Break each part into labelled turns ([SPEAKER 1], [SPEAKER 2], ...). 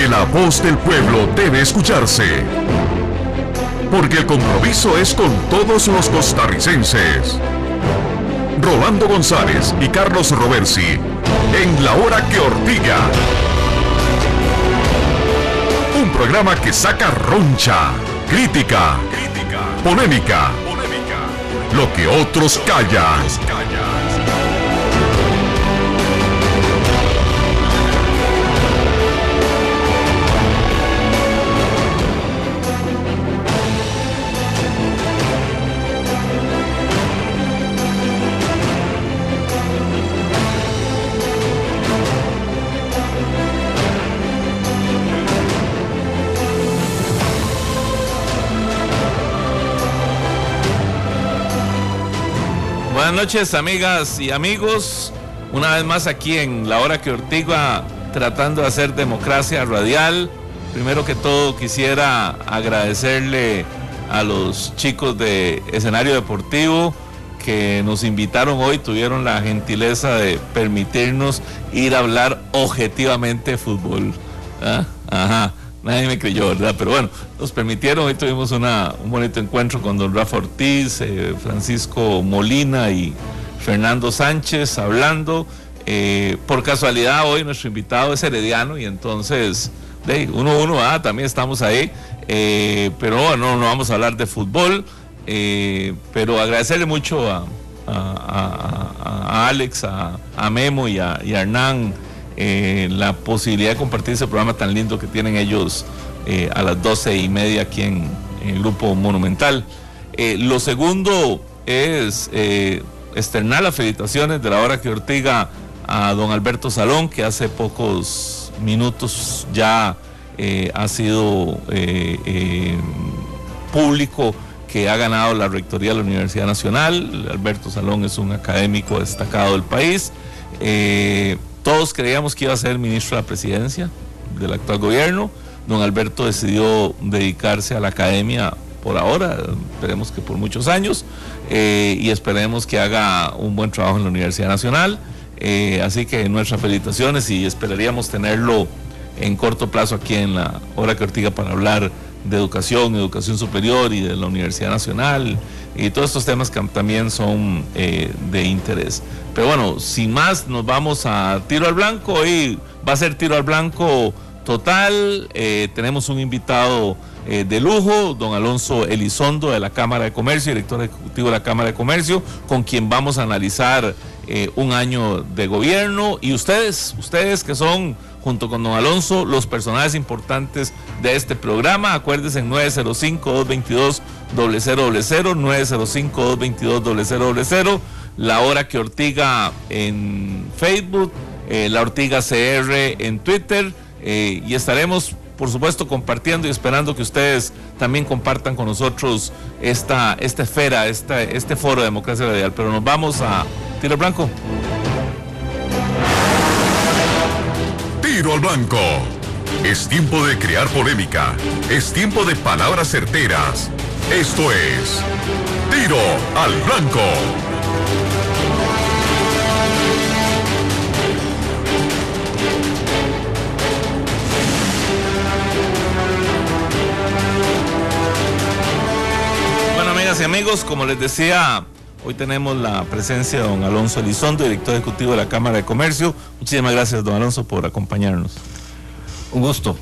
[SPEAKER 1] Porque la voz del pueblo debe escucharse. Porque el compromiso es con todos los costarricenses. Rolando González y Carlos Roversi, en La Hora que Ortiga. Un programa que saca roncha, crítica, polémica, lo que otros callan.
[SPEAKER 2] Buenas noches, amigas y amigos. Una vez más aquí en La Hora que Ortiga, tratando de hacer democracia radial. Primero que todo quisiera agradecerle a los chicos de Escenario Deportivo que nos invitaron hoy, tuvieron la gentileza de permitirnos ir a hablar objetivamente de fútbol. Ajá. Nadie me creyó, ¿verdad? Pero bueno, nos permitieron. Hoy tuvimos un bonito encuentro con don Rafa Ortiz, Francisco Molina y Fernando Sánchez hablando. Por casualidad hoy nuestro invitado es herediano y entonces, uno, también estamos ahí. Pero bueno, no vamos a hablar de fútbol. Pero agradecerle mucho a Alex, a Memo y a Hernán, la posibilidad de compartir ese programa tan lindo que tienen ellos a las 12:30 aquí en el Grupo Monumental. Lo segundo es externar las felicitaciones de La Hora que Ortiga a don Alberto Salón, que hace pocos minutos ya ha sido público que ha ganado la rectoría de la Universidad Nacional. Alberto Salón es un académico destacado del país. Todos creíamos que iba a ser ministro de la presidencia del actual gobierno. Don Alberto decidió dedicarse a la academia por ahora, esperemos que por muchos años, y esperemos que haga un buen trabajo en la Universidad Nacional. Así que nuestras felicitaciones y esperaríamos tenerlo en corto plazo aquí en La Hora que Ortiga para hablar de educación superior y de la Universidad Nacional y todos estos temas que también son de interés. Pero bueno, sin más, nos vamos a tiro al blanco. Hoy va a ser tiro al blanco total. Tenemos un invitado de lujo, don Alonso Elizondo de la Cámara de Comercio, director ejecutivo de la Cámara de Comercio, con quien vamos a analizar un año de gobierno. Y ustedes que son, junto con don Alonso, los personajes importantes de este programa. Acuérdense en 905-222-0000, 905-222-0000, La Hora que Ortiga en Facebook, La Ortiga CR en Twitter, y estaremos, por supuesto, compartiendo y esperando que ustedes también compartan con nosotros esta esfera, este foro de democracia radial. Pero nos vamos a tiro al blanco.
[SPEAKER 1] Tiro al blanco. Es tiempo de crear polémica. Es tiempo de palabras certeras. Esto es Tiro al Blanco.
[SPEAKER 2] Bueno, amigas y amigos, como les decía, hoy tenemos la presencia de don Alonso Elizondo, director ejecutivo de la Cámara de Comercio. Muchísimas gracias, don Alonso, por acompañarnos.
[SPEAKER 3] Un gusto,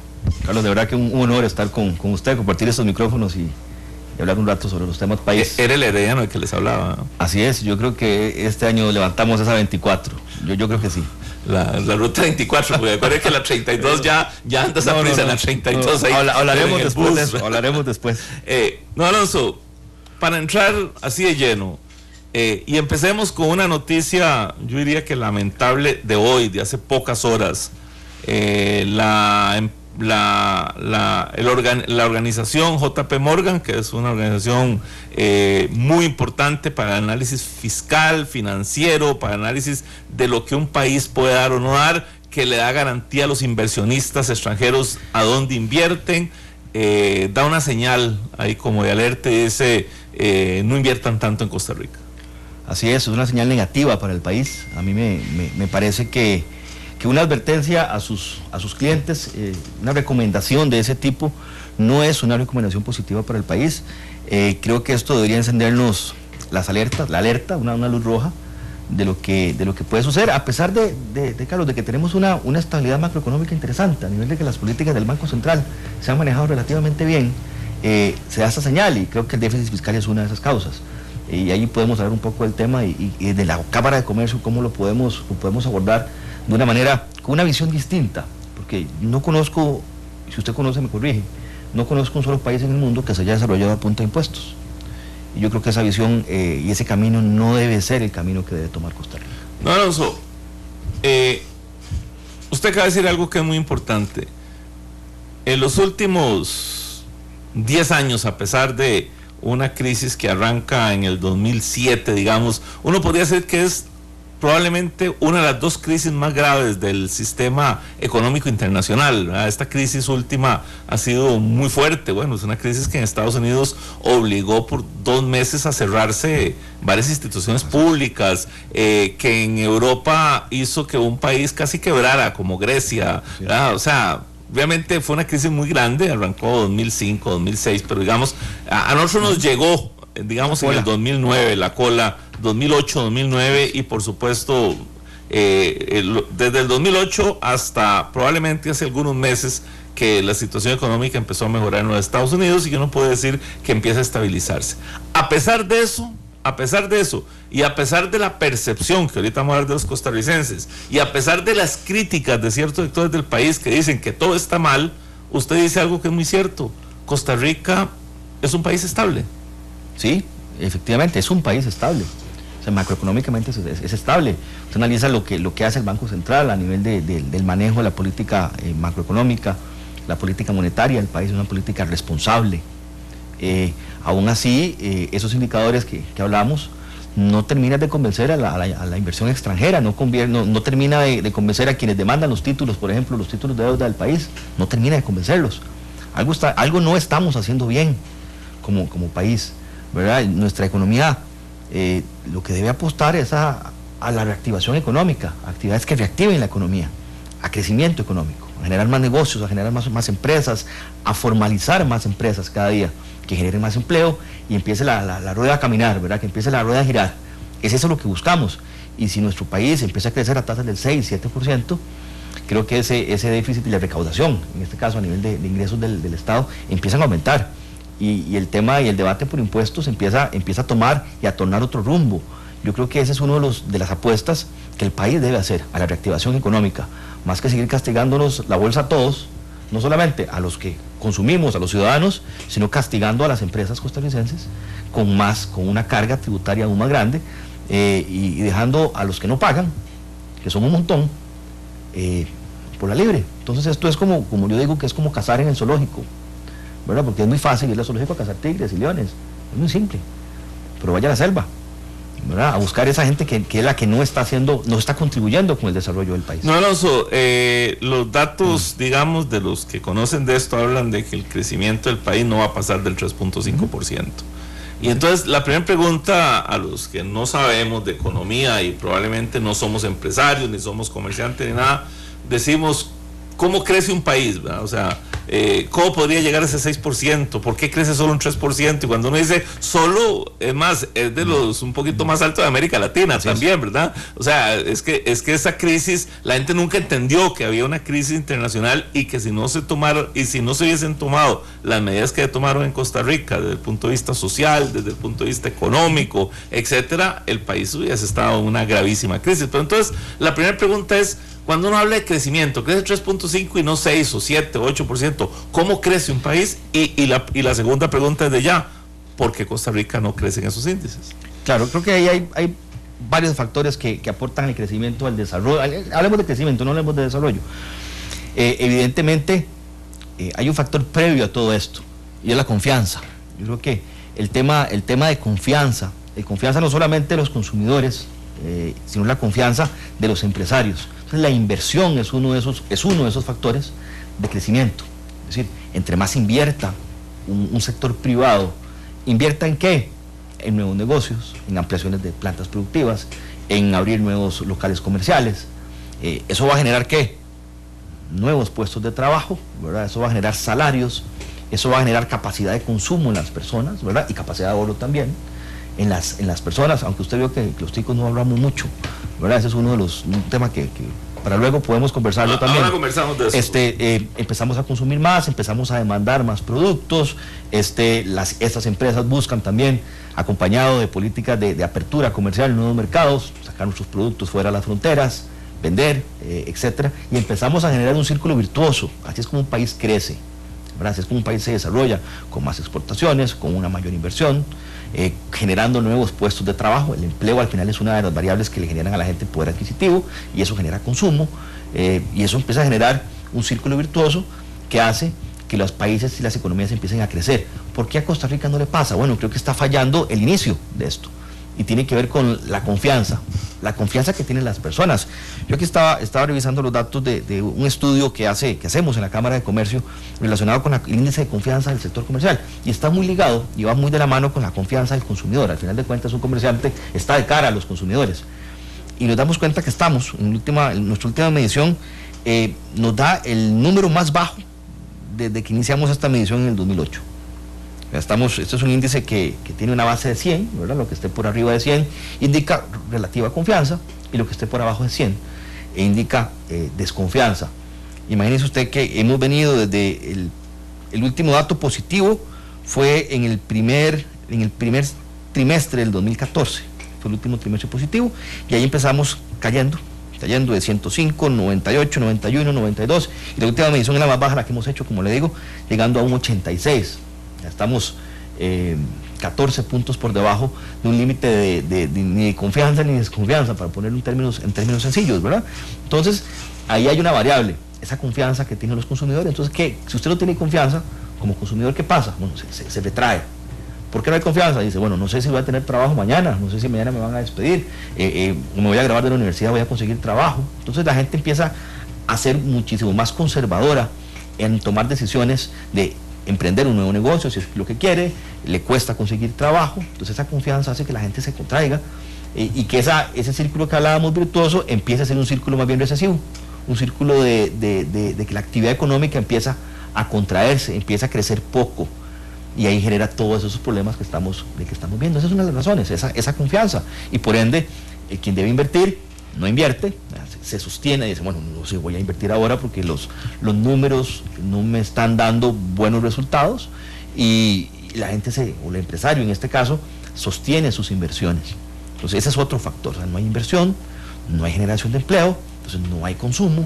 [SPEAKER 3] Carlos, de verdad que un honor estar con usted, compartir estos micrófonos y hablar un rato sobre los temas país.
[SPEAKER 2] Era el herediano el que les hablaba, ¿no?
[SPEAKER 3] Así es, yo creo que este año levantamos esa 24, yo creo que sí.
[SPEAKER 2] La ruta 24, porque recuerda que la 32 ya anda esa prisa en la 32.
[SPEAKER 3] No, hablaremos después de eso, hablaremos después.
[SPEAKER 2] No, Alonso, para entrar así de lleno, y empecemos con una noticia, yo diría que lamentable, de hoy, de hace pocas horas. La organización JP Morgan, que es una organización muy importante para el análisis fiscal, financiero, para el análisis de lo que un país puede dar o no dar, que le da garantía a los inversionistas extranjeros a dónde invierten, da una señal ahí como de alerta y dice no inviertan tanto en Costa Rica.
[SPEAKER 3] Así es una señal negativa para el país. A mí me parece que que una advertencia a sus clientes, una recomendación de ese tipo, no es una recomendación positiva para el país. Creo que esto debería encendernos la alerta, una luz roja de lo que puede suceder, a pesar Carlos, de que tenemos una estabilidad macroeconómica interesante, a nivel de que las políticas del Banco Central se han manejado relativamente bien. Se da esta señal, y creo que el déficit fiscal es una de esas causas. Y ahí podemos hablar un poco del tema y de la Cámara de Comercio, cómo lo podemos abordar de una manera, con una visión distinta, porque no conozco, si usted conoce me corrige, no conozco un solo país en el mundo que se haya desarrollado a punta de impuestos. Y yo creo que esa visión y ese camino no debe ser el camino que debe tomar Costa Rica.
[SPEAKER 2] No, Alonso, usted acaba de decir algo que es muy importante. En los últimos 10 años, a pesar de una crisis que arranca en el 2007, digamos, uno podría decir que es probablemente una de las dos crisis más graves del sistema económico internacional, ¿verdad? Esta crisis última ha sido muy fuerte. Bueno, es una crisis que en Estados Unidos obligó por 2 meses a cerrarse varias instituciones públicas, que en Europa hizo que un país casi quebrara, como Grecia, ¿verdad? O sea, obviamente fue una crisis muy grande, arrancó 2005, 2006, pero digamos, a nosotros nos llegó, digamos, en el 2009, la cola, 2008, 2009, y por supuesto, desde el 2008 hasta probablemente hace algunos meses que la situación económica empezó a mejorar en los Estados Unidos, y que uno puede decir que empieza a estabilizarse. A pesar de eso, y a pesar de la percepción, que ahorita vamos a hablar de los costarricenses, y a pesar de las críticas de ciertos sectores del país que dicen que todo está mal, usted dice algo que es muy cierto: Costa Rica es un país estable.
[SPEAKER 3] Sí, efectivamente, es un país estable. O sea, macroeconómicamente es estable. Usted analiza lo que hace el Banco Central a nivel del manejo de la política macroeconómica, la política monetaria del país es una política responsable. Aún así, esos indicadores que hablamos no terminan de convencer a la inversión extranjera, no termina de convencer a quienes demandan los títulos, por ejemplo, los títulos de deuda del país, no termina de convencerlos. Algo no estamos haciendo bien como país, ¿verdad? Nuestra economía lo que debe apostar es a la reactivación económica, a actividades que reactiven la economía, a crecimiento económico, a generar más negocios, a generar más empresas, a formalizar más empresas cada día, que generen más empleo y empiece la rueda a caminar, ¿verdad? Que empiece la rueda a girar. Es eso lo que buscamos. Y si nuestro país empieza a crecer a tasas del 6, 7%, creo que ese déficit y la recaudación, en este caso a nivel de ingresos del Estado, empiezan a aumentar. Y el tema y el debate por impuestos empieza a tomar y a tornar otro rumbo. Yo creo que ese es uno de las apuestas que el país debe hacer a la reactivación económica, más que seguir castigándonos la bolsa a todos, no solamente a los que consumimos, a los ciudadanos, sino castigando a las empresas costarricenses con una carga tributaria aún más grande, y dejando a los que no pagan, que son un montón, por la libre. Entonces esto es como yo digo, que es como cazar en el zoológico, ¿verdad? Porque es muy fácil ir al zoológico a cazar tigres y leones, es muy simple, pero vaya a la selva, ¿verdad? A buscar esa gente que es la que no está contribuyendo con el desarrollo del país.
[SPEAKER 2] No, Alonso, los datos, digamos, de los que conocen de esto hablan de que el crecimiento del país no va a pasar del 3.5%. Y entonces la primera pregunta a los que no sabemos de economía y probablemente no somos empresarios, ni somos comerciantes, ni nada, decimos, ¿cómo crece un país, ¿verdad? O sea, ¿cómo podría llegar a ese 6%? ¿Por qué crece solo un 3%? Y cuando uno dice solo, es más, es de los un poquito más altos de América Latina también, ¿verdad? O sea, es que esa crisis, la gente nunca entendió que había una crisis internacional, y que si no se hubiesen tomado las medidas que tomaron en Costa Rica desde el punto de vista social, desde el punto de vista económico, etcétera, el país hubiese estado en una gravísima crisis. Pero entonces, la primera pregunta es, cuando uno habla de crecimiento, crece 3.5 y no 6 o 7 o 8%, ¿cómo crece un país? Y la segunda pregunta es de ya, ¿por qué Costa Rica no crece en esos índices?
[SPEAKER 3] Claro, creo que ahí hay varios factores que aportan el crecimiento, al desarrollo. Hablemos de crecimiento, no hablemos de desarrollo. Evidentemente, hay un factor previo a todo esto, y es la confianza. Yo creo que el tema de confianza no solamente de los consumidores, sino la confianza de los empresarios. Entonces, la inversión es uno de esos factores de crecimiento. Es decir, entre más invierta un sector privado, ¿invierta en qué? En nuevos negocios, en ampliaciones de plantas productivas, en abrir nuevos locales comerciales, Eso va a generar ¿qué? Nuevos puestos de trabajo, ¿verdad? Eso va a generar salarios, eso va a generar capacidad de consumo en las personas, ¿verdad? Y capacidad de ahorro también en las personas, aunque usted vio que los ticos no hablamos mucho, ¿verdad? Ese es un tema que para luego podemos conversarlo también.
[SPEAKER 2] Ahora conversamos de eso.
[SPEAKER 3] Empezamos a consumir más, empezamos a demandar más productos, estas empresas buscan también, acompañado de políticas de apertura comercial en nuevos mercados, sacar nuestros productos fuera de las fronteras, vender, etcétera, y empezamos a generar un círculo virtuoso. Así es como un país crece, ¿verdad? Así es como un país se desarrolla, con más exportaciones, con una mayor inversión, generando nuevos puestos de trabajo. El empleo al final es una de las variables que le generan a la gente poder adquisitivo, y eso genera consumo, y eso empieza a generar un círculo virtuoso que hace que los países y las economías empiecen a crecer. ¿Por qué a Costa Rica no le pasa? Bueno, creo que está fallando el inicio de esto, y tiene que ver con la confianza que tienen las personas. Yo aquí estaba revisando los datos de un estudio que hacemos en la Cámara de Comercio relacionado con el índice de confianza del sector comercial, y está muy ligado y va muy de la mano con la confianza del consumidor. Al final de cuentas, un comerciante está de cara a los consumidores, y nos damos cuenta que estamos, en nuestra última medición, nos da el número más bajo desde que iniciamos esta medición en el 2008. Este es un índice que tiene una base de 100, ¿verdad? Lo que esté por arriba de 100 indica relativa confianza, y lo que esté por abajo de 100 indica desconfianza. Imagínese usted que hemos venido desde el último dato positivo fue en el primer trimestre del 2014, fue el último trimestre positivo, y ahí empezamos cayendo de 105, 98, 91, 92, y la última medición es la más baja, la que hemos hecho, como le digo, llegando a un 86. Estamos 14 puntos por debajo de un límite ni de confianza ni de desconfianza, para ponerlo en términos sencillos, ¿verdad? Entonces, ahí hay una variable, esa confianza que tienen los consumidores. Entonces, si usted no tiene confianza, como consumidor, ¿qué pasa? Bueno, se retrae. ¿Por qué no hay confianza? Dice, bueno, no sé si voy a tener trabajo mañana, no sé si mañana me van a despedir, me voy a graduar de la universidad, voy a conseguir trabajo. Entonces, la gente empieza a ser muchísimo más conservadora en tomar decisiones de emprender un nuevo negocio, si es lo que quiere, le cuesta conseguir trabajo. Entonces esa confianza hace que la gente se contraiga, y que ese círculo que hablábamos virtuoso empiece a ser un círculo más bien recesivo, un círculo de que la actividad económica empieza a contraerse, empieza a crecer poco, y ahí genera todos esos problemas que estamos viendo. Esa es una de las razones, esa confianza, y por ende quien debe invertir no invierte, se sostiene y dice, bueno, no sé, voy a invertir ahora porque los números no me están dando buenos resultados, y la gente o el empresario en este caso sostiene sus inversiones. Entonces ese es otro factor, o sea, no hay inversión, no hay generación de empleo, entonces no hay consumo,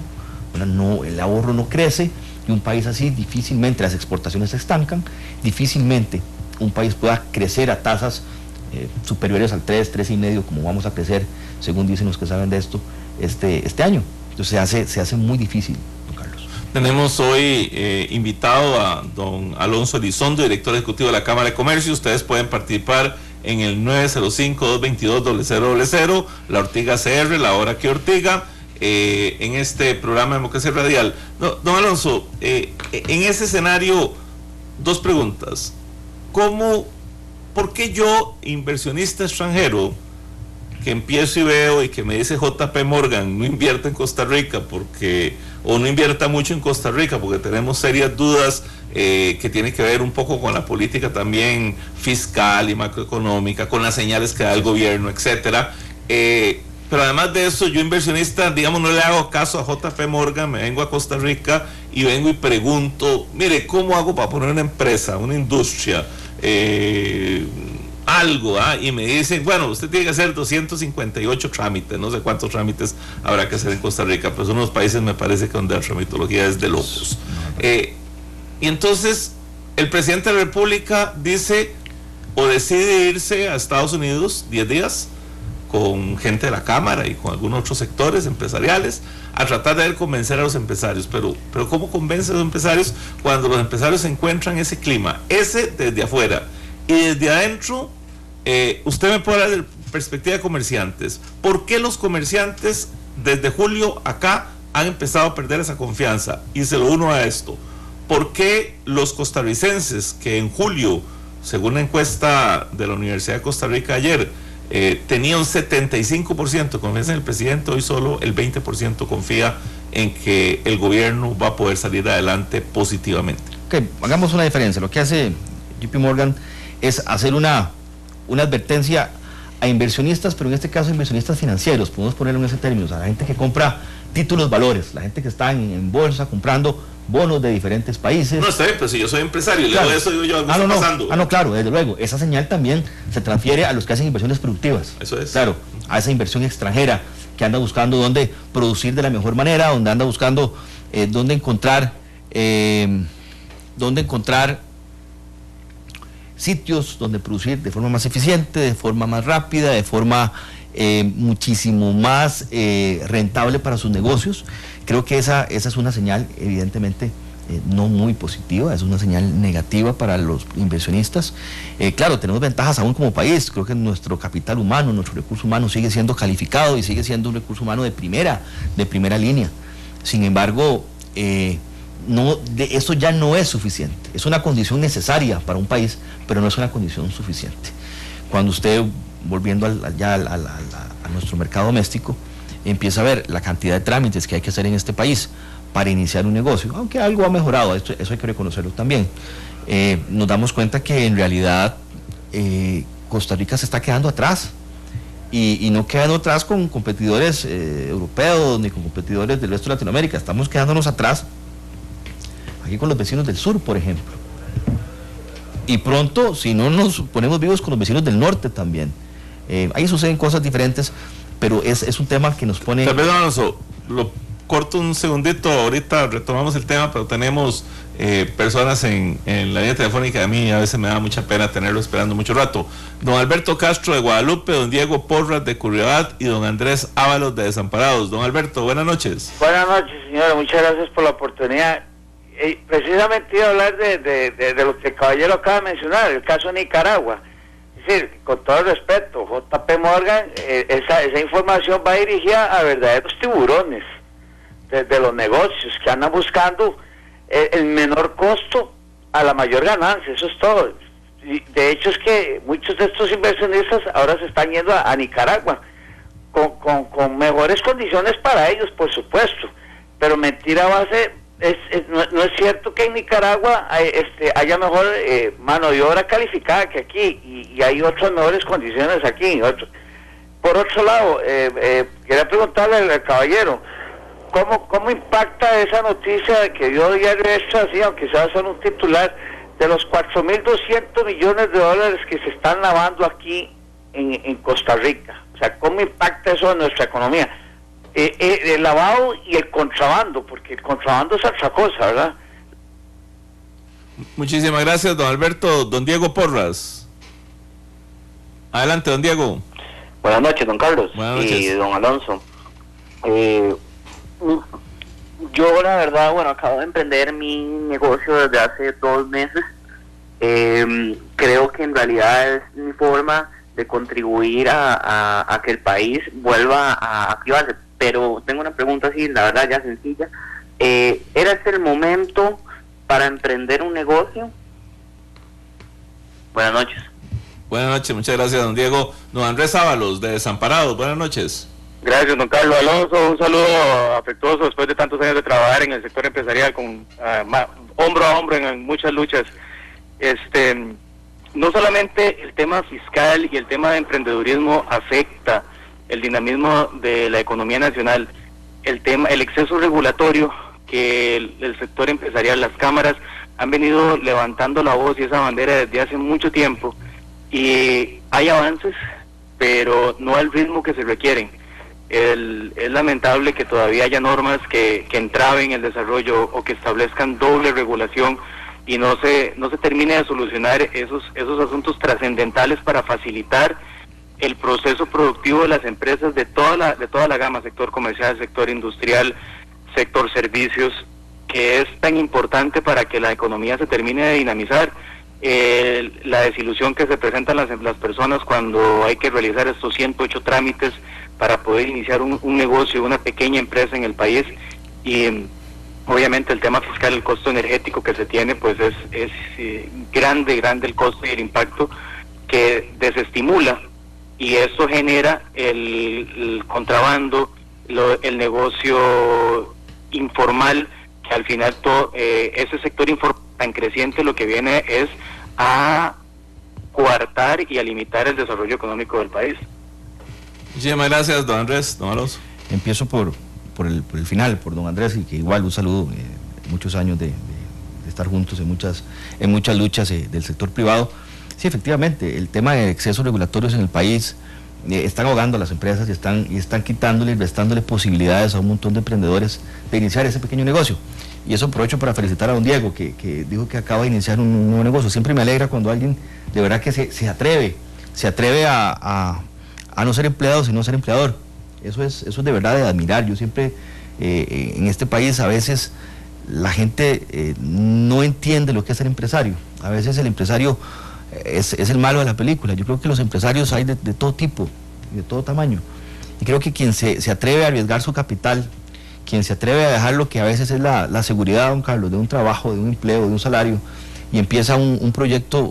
[SPEAKER 3] el ahorro no crece, y un país así difícilmente, las exportaciones se estancan, difícilmente un país pueda crecer a tasas superiores al 3,5, como vamos a crecer, según dicen los que saben de esto, este año. Entonces se hace muy difícil, don Carlos.
[SPEAKER 2] Tenemos hoy invitado a don Alonso Elizondo, director ejecutivo de la Cámara de Comercio. Ustedes pueden participar en el 905-222-0000, la Ortiga CR, la hora que Ortiga, en este programa de Democracia Radial. No, don Alonso, en ese escenario, dos preguntas. ¿Por qué yo, inversionista extranjero, que empiezo y veo y que me dice JP Morgan, no invierta en Costa Rica o no invierta mucho en Costa Rica porque tenemos serias dudas que tienen que ver un poco con la política también fiscal y macroeconómica, con las señales que da el gobierno, etcétera? Pero además de eso, yo inversionista, digamos, no le hago caso a JP Morgan, me vengo a Costa Rica y vengo y pregunto, mire, ¿cómo hago para poner una empresa, una industria? Algo, y me dicen, bueno, usted tiene que hacer 258 trámites, no sé cuántos trámites habrá que hacer en Costa Rica, pero son unos países, me parece, que donde la tramitología es de locos. Y entonces el presidente de la República dice o decide irse a Estados Unidos 10 días con gente de la Cámara y con algunos otros sectores empresariales a tratar de convencer a los empresarios, pero ¿cómo convence a los empresarios cuando los empresarios encuentran ese clima, desde afuera? Y desde adentro, usted me puede dar de perspectiva de comerciantes, ¿por qué los comerciantes desde julio acá han empezado a perder esa confianza? Y se lo uno a esto, ¿por qué los costarricenses que en julio, según la encuesta de la Universidad de Costa Rica ayer, tenía un 75% de confianza en el presidente, hoy solo el 20% confía en que el gobierno va a poder salir adelante positivamente.
[SPEAKER 3] Ok, hagamos una diferencia. Lo que hace JP Morgan es hacer una advertencia a inversionistas, pero en este caso inversionistas financieros, podemos ponerlo en ese término, o sea, la gente que compra títulos valores, la gente que está en bolsa comprando bonos de diferentes países.
[SPEAKER 2] No, está bien, pero si yo soy empresario, claro. Eso digo yo, ¿qué está pasando?
[SPEAKER 3] No, claro, desde luego, esa señal también se transfiere a los que hacen inversiones productivas.
[SPEAKER 2] Eso es.
[SPEAKER 3] Claro, a esa inversión extranjera que anda buscando dónde producir de la mejor manera, donde anda buscando dónde encontrar sitios donde producir de forma más eficiente, de forma más rápida, de forma muchísimo más rentable para sus negocios. Creo que esa es una señal evidentemente no muy positiva, es una señal negativa para los inversionistas. Claro, tenemos ventajas aún como país, creo que nuestro capital humano, nuestro recurso humano sigue siendo calificado y sigue siendo un recurso humano de primera línea. Sin embargo, eso ya no es suficiente, es una condición necesaria para un país, pero no es una condición suficiente. Cuando usted, volviendo a nuestro mercado doméstico, empieza a ver la cantidad de trámites que hay que hacer en este país para iniciar un negocio, aunque algo ha mejorado, eso hay que reconocerlo también, nos damos cuenta que en realidad Costa Rica se está quedando atrás, y no quedando atrás con competidores europeos ni con competidores del resto de Latinoamérica, estamos quedándonos atrás aquí con los vecinos del sur, por ejemplo, y pronto, si no nos ponemos vivos, con los vecinos del norte también. Ahí suceden cosas diferentes, pero es un tema que nos pone...
[SPEAKER 2] Tal vez, Alonso, lo corto un segundito, ahorita retomamos el tema, pero tenemos personas en la línea telefónica. A mí a veces me da mucha pena tenerlo esperando mucho rato. Don Alberto Castro de Guadalupe, don Diego Porras de Curridabat y don Andrés Ábalos de Desamparados. Don Alberto, buenas noches.
[SPEAKER 4] Buenas noches, señora, muchas gracias por la oportunidad. Precisamente iba a hablar de lo que el caballero acaba de mencionar, el caso de Nicaragua. Es decir, con todo el respeto, JP Morgan, esa información va dirigida a verdaderos tiburones de los negocios que andan buscando el menor costo a la mayor ganancia, eso es todo. Y de hecho es que muchos de estos inversionistas ahora se están yendo a Nicaragua con mejores condiciones para ellos, por supuesto, pero mentira base. No es cierto que en Nicaragua haya mejor mano de obra calificada que aquí, y hay otras mejores condiciones aquí. Por otro lado, quería preguntarle al caballero, ¿cómo impacta esa noticia que dio Diario Extra, así, aunque sea solo un titular, de los 4.200 millones de dólares que se están lavando aquí en Costa Rica? O sea, ¿cómo impacta eso en nuestra economía? El lavado y el contrabando, porque el contrabando es otra cosa, ¿verdad?
[SPEAKER 2] Muchísimas gracias, don Alberto. Don Diego Porras. Adelante, don Diego.
[SPEAKER 5] Buenas noches, don Carlos.
[SPEAKER 2] Buenas noches.
[SPEAKER 5] Y don Alonso. Yo, la verdad, acabo de emprender mi negocio desde hace 2 meses. Creo que en realidad es mi forma de contribuir a que el país vuelva a activarse. Pero tengo una pregunta así, la verdad ya sencilla. ¿Era este el momento para emprender un negocio? Buenas noches.
[SPEAKER 2] Buenas noches, muchas gracias, don Diego. Don Andrés Ábalos de Desamparados, buenas noches.
[SPEAKER 6] Gracias, don Carlos. Alonso, un saludo afectuoso después de tantos años de trabajar en el sector empresarial, con hombro a hombro en muchas luchas. No solamente el tema fiscal y el tema de emprendedurismo afecta el dinamismo de la economía nacional, el exceso regulatorio que el sector empresarial, las cámaras han venido levantando la voz y esa bandera desde hace mucho tiempo, y hay avances, pero no al ritmo que se requieren. Es lamentable que todavía haya normas que entraven el desarrollo o que establezcan doble regulación y no se termine de solucionar esos asuntos trascendentales para facilitar el proceso productivo de las empresas de toda la gama, sector comercial, sector industrial, sector servicios, que es tan importante para que la economía se termine de dinamizar. La desilusión que se presentan las personas cuando hay que realizar estos 108 trámites para poder iniciar un negocio, una pequeña empresa en el país, y obviamente el tema fiscal, el costo energético que se tiene, pues es grande el costo y el impacto, que desestimula y esto genera el contrabando, el negocio informal, que al final todo ese sector informal tan creciente lo que viene es a coartar y a limitar el desarrollo económico del país.
[SPEAKER 2] Muchísimas gracias, don Andrés. Don Alonso.
[SPEAKER 3] Empiezo por el final, por don Andrés, y que igual un saludo, muchos años de estar juntos en muchas luchas del sector privado. Sí, efectivamente, el tema de excesos regulatorios en el país están ahogando a las empresas y están quitándole y restándole posibilidades a un montón de emprendedores de iniciar ese pequeño negocio. Y eso aprovecho para felicitar a don Diego, que dijo que acaba de iniciar un nuevo negocio. Siempre me alegra cuando alguien de verdad que se atreve a no ser empleado, sino ser empleador. Eso es de verdad de admirar. Yo siempre, en este país, a veces la gente no entiende lo que es ser empresario. A veces el empresario es el malo de la película. Yo creo que los empresarios hay de todo tipo, de todo tamaño. Y creo que quien se atreve a arriesgar su capital, quien se atreve a dejar lo que a veces es la seguridad, don Carlos, de un trabajo, de un empleo, de un salario, y empieza un proyecto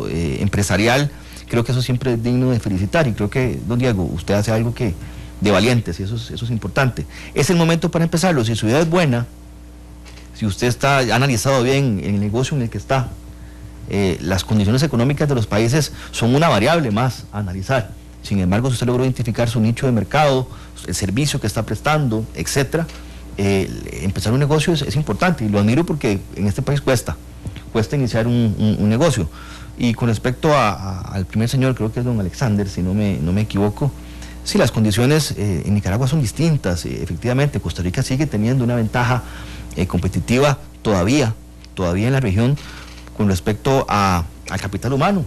[SPEAKER 3] empresarial, creo que eso siempre es digno de felicitar. Y creo que, don Diego, usted hace algo de valientes, y eso es importante. Es el momento para empezarlo. Si su idea es buena, si usted ha analizado bien el negocio en el que está, las condiciones económicas de los países son una variable más a analizar. Sin embargo, si usted logró identificar su nicho de mercado, el servicio que está prestando, etcétera, empezar un negocio es importante, y lo admiro porque en este país cuesta iniciar un negocio. Y con respecto al primer señor, creo que es don Alexander, si no me equivoco, sí, las condiciones en Nicaragua son distintas. Efectivamente, Costa Rica sigue teniendo una ventaja competitiva todavía en la región con respecto al capital humano,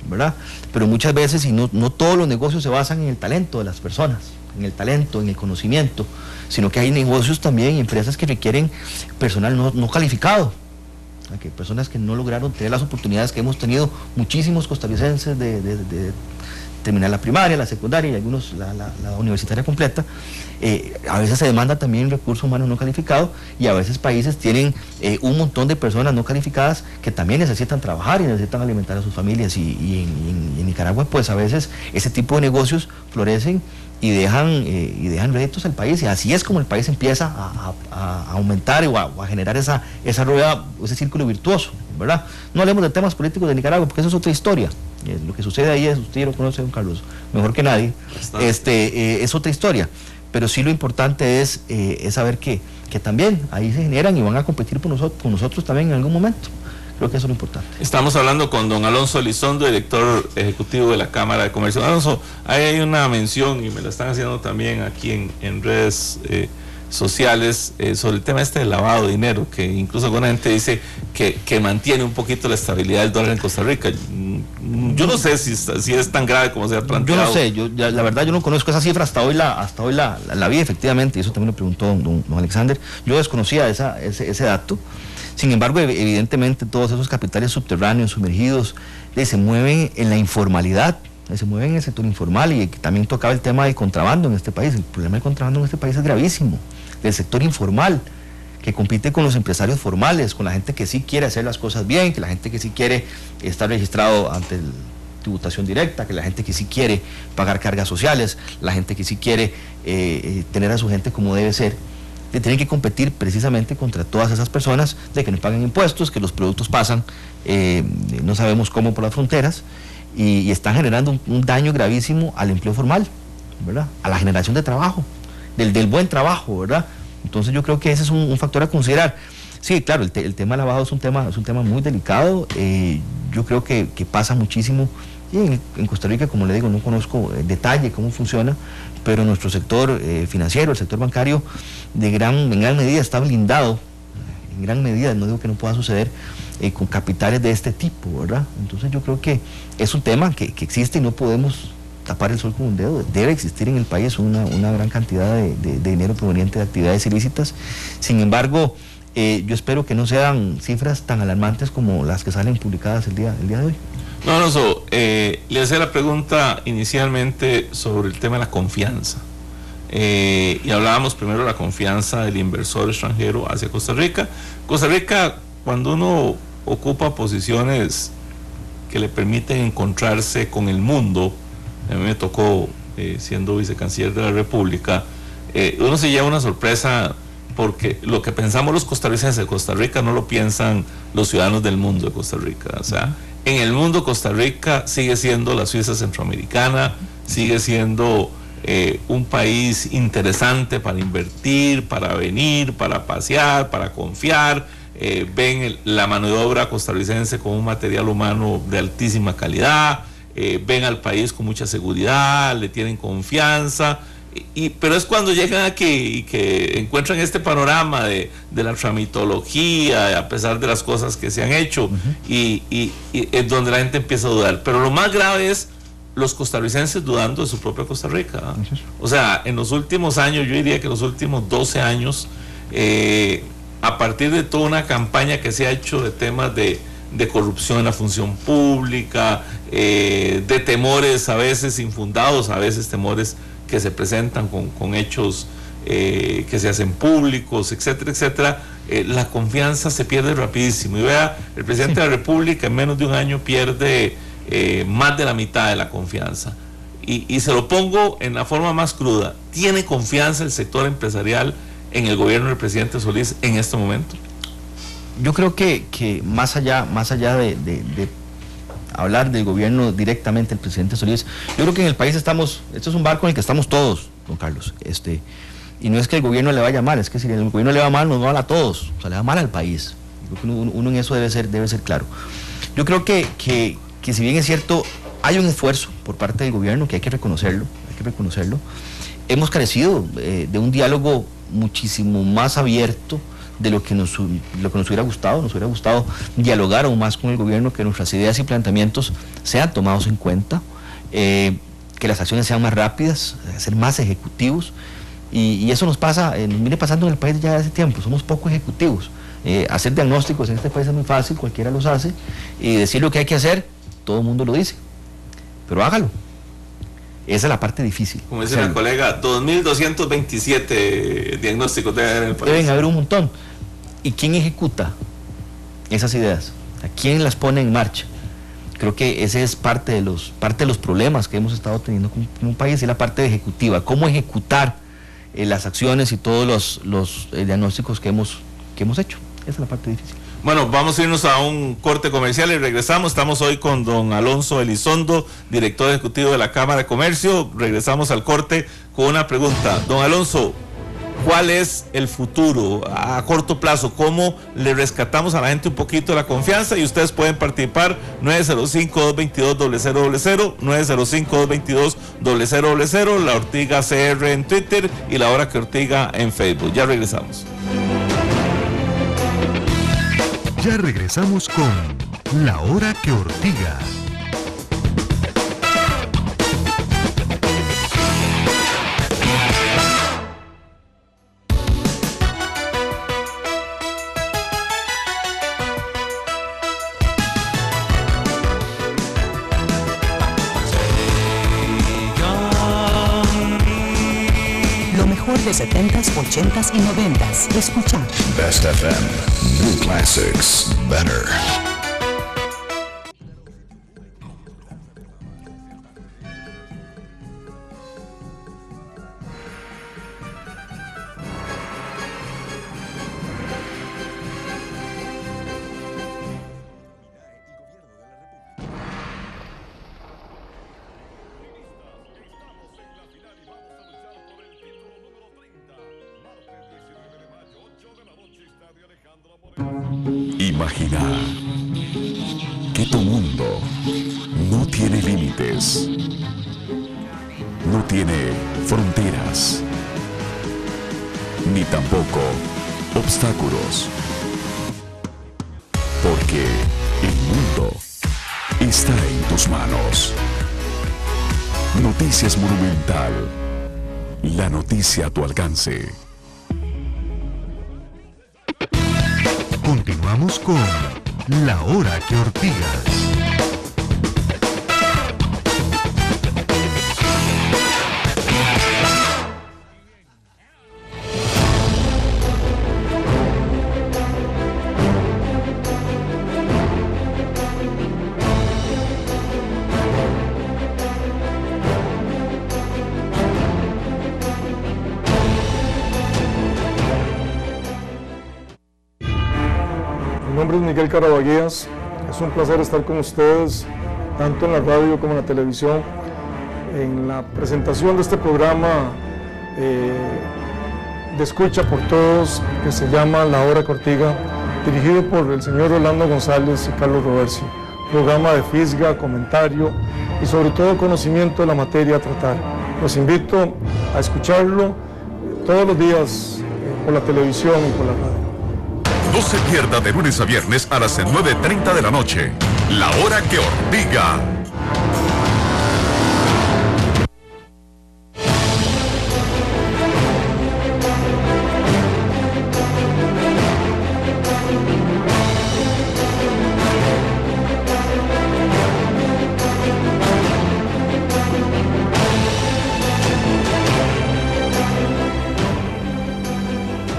[SPEAKER 3] ¿verdad? Pero muchas veces, y no todos los negocios se basan en el talento de las personas, en el talento, en el conocimiento, sino que hay negocios también y empresas que requieren personal no calificado, que personas que no lograron tener las oportunidades que hemos tenido muchísimos costarricenses de terminar la primaria, la secundaria y algunos la universitaria completa. A veces se demanda también recursos humanos no calificados, y a veces países tienen un montón de personas no calificadas que también necesitan trabajar y necesitan alimentar a sus familias, y en Nicaragua pues a veces ese tipo de negocios florecen y dejan réditos al país, y así es como el país empieza a aumentar o a generar esa rueda, ese círculo virtuoso, ¿verdad? No hablemos de temas políticos de Nicaragua, porque eso es otra historia. Lo que sucede ahí, usted lo conoce, don Carlos, mejor que nadie. Es otra historia, pero sí lo importante es saber que también ahí se generan y van a competir con nosotros también en algún momento. Creo que eso es lo importante.
[SPEAKER 2] Estamos hablando con don Alonso Elizondo, director ejecutivo de la Cámara de Comercio. Alonso, ahí hay una mención, y me la están haciendo también aquí en redes sociales, sobre el tema del lavado de dinero, que incluso alguna gente dice que mantiene un poquito la estabilidad del dólar en Costa Rica. Yo no sé si es tan grave como se ha planteado.
[SPEAKER 3] Yo no sé, la verdad yo no conozco esa cifra, hasta hoy la vi efectivamente, y eso también lo preguntó don Alexander. Yo desconocía ese dato. Sin embargo, evidentemente todos esos capitales subterráneos, sumergidos, se mueven en la informalidad, se mueven en el sector informal, y también tocaba el tema del contrabando en este país. El problema del contrabando en este país es gravísimo, del sector informal, que compite con los empresarios formales, con la gente que sí quiere hacer las cosas bien, que la gente que sí quiere estar registrado ante tributación directa, que la gente que sí quiere pagar cargas sociales, la gente que sí quiere tener a su gente como debe ser. Tienen que competir precisamente contra todas esas personas de que no pagan impuestos, que los productos pasan, no sabemos cómo, por las fronteras, y están generando un daño gravísimo al empleo formal, ¿verdad? A la generación de trabajo, del buen trabajo, ¿verdad? Entonces yo creo que ese es un factor a considerar. Sí, claro, el tema del lavado es un tema muy delicado. Yo creo que pasa muchísimo. Y en Costa Rica, como le digo, no conozco en detalle cómo funciona, pero nuestro sector financiero, el sector bancario, en gran medida está blindado, en gran medida, no digo que no pueda suceder, con capitales de este tipo, ¿verdad? Entonces yo creo que es un tema que existe y no podemos tapar el sol con un dedo. Debe existir en el país una gran cantidad de dinero proveniente de actividades ilícitas. Sin embargo, yo espero que no sean cifras tan alarmantes como las que salen publicadas el día de hoy.
[SPEAKER 2] No, Alonso, le hacía la pregunta inicialmente sobre el tema de la confianza. Y hablábamos primero de la confianza del inversor extranjero hacia Costa Rica. Costa Rica, cuando uno ocupa posiciones que le permiten encontrarse con el mundo, a mí me tocó siendo vicecanciller de la República, uno se lleva una sorpresa porque lo que pensamos los costarricenses de Costa Rica no lo piensan los ciudadanos del mundo de Costa Rica. O sea, en el mundo Costa Rica sigue siendo la Suiza centroamericana, sigue siendo un país interesante para invertir, para venir, para pasear, para confiar. Ven la mano de obra costarricense como un material humano de altísima calidad, ven al país con mucha seguridad, le tienen confianza. Pero es cuando llegan aquí y que encuentran este panorama de la tramitología, a pesar de las cosas que se han hecho, y es donde la gente empieza a dudar. Pero lo más grave es los costarricenses dudando de su propia Costa Rica. O sea, en los últimos años, yo diría que los últimos 12 años, a partir de toda una campaña que se ha hecho de temas de corrupción en la función pública, de temores a veces infundados, a veces temores que se presentan con hechos que se hacen públicos, etcétera, etcétera, la confianza se pierde rapidísimo. Y vea, el presidente de la República en menos de un año pierde más de la mitad de la confianza. Y se lo pongo en la forma más cruda: ¿tiene confianza el sector empresarial en el gobierno del presidente Solís en este momento?
[SPEAKER 3] Yo creo que más allá de hablar del gobierno directamente del presidente Solís, yo creo que en el país estamos, esto es un barco en el que estamos todos, don Carlos, y no es que el gobierno le vaya mal, es que si el gobierno le va mal, nos va mal a todos, o sea, le va mal al país. Yo creo que uno en eso debe ser claro. Yo creo que si bien es cierto, hay un esfuerzo por parte del gobierno que hay que reconocerlo, hemos carecido de un diálogo muchísimo más abierto de lo que nos hubiera gustado. Nos hubiera gustado dialogar aún más con el gobierno, que nuestras ideas y planteamientos sean tomados en cuenta, que las acciones sean más rápidas, ser más ejecutivos, y eso nos viene pasando en el país ya hace tiempo. Somos poco ejecutivos. Hacer diagnósticos en este país es muy fácil, cualquiera los hace, y decir lo que hay que hacer, todo el mundo lo dice, pero hágalo. Esa es la parte difícil.
[SPEAKER 2] Como dice la colega, 2.227 diagnósticos deben haber en el país.
[SPEAKER 3] Deben haber un montón. ¿Y quién ejecuta esas ideas? ¿A quién las pone en marcha? Creo que ese es parte de los problemas que hemos estado teniendo con un país, es la parte ejecutiva. ¿Cómo ejecutar las acciones y todos los diagnósticos que hemos hecho? Esa es la parte difícil.
[SPEAKER 2] Bueno, vamos a irnos a un corte comercial y regresamos. Estamos hoy con don Alonso Elizondo, director ejecutivo de la Cámara de Comercio. Regresamos al corte con una pregunta. Don Alonso, ¿cuál es el futuro a corto plazo? ¿Cómo le rescatamos a la gente un poquito la confianza? Y ustedes pueden participar 905-222-0000, 905-222-0000, La Ortiga CR en Twitter y La Hora que Ortiga en Facebook. Ya regresamos.
[SPEAKER 1] Ya regresamos con La Hora que Ortiga.
[SPEAKER 7] Lo mejor de 70s, 80s y 90s. Escucha
[SPEAKER 1] Best FM. New classics. Better. Imagina que tu mundo no tiene límites, no tiene fronteras, ni tampoco obstáculos, porque el mundo está en tus manos. Noticias Monumental, la noticia a tu alcance. Continuamos con La Hora que Ortigas.
[SPEAKER 8] Mi nombre es Miguel Carabaguías. Es un placer estar con ustedes, tanto en la radio como en la televisión, en la presentación de este programa de escucha por todos, que se llama La Hora Cortiga, dirigido por el señor Rolando González y Carlos Roversi. Programa de fisga, comentario y sobre todo conocimiento de la materia a tratar. Los invito a escucharlo todos los días por la televisión y por la radio.
[SPEAKER 1] No se pierda de lunes a viernes a las 9:30 de la noche. La Hora que Ortiga.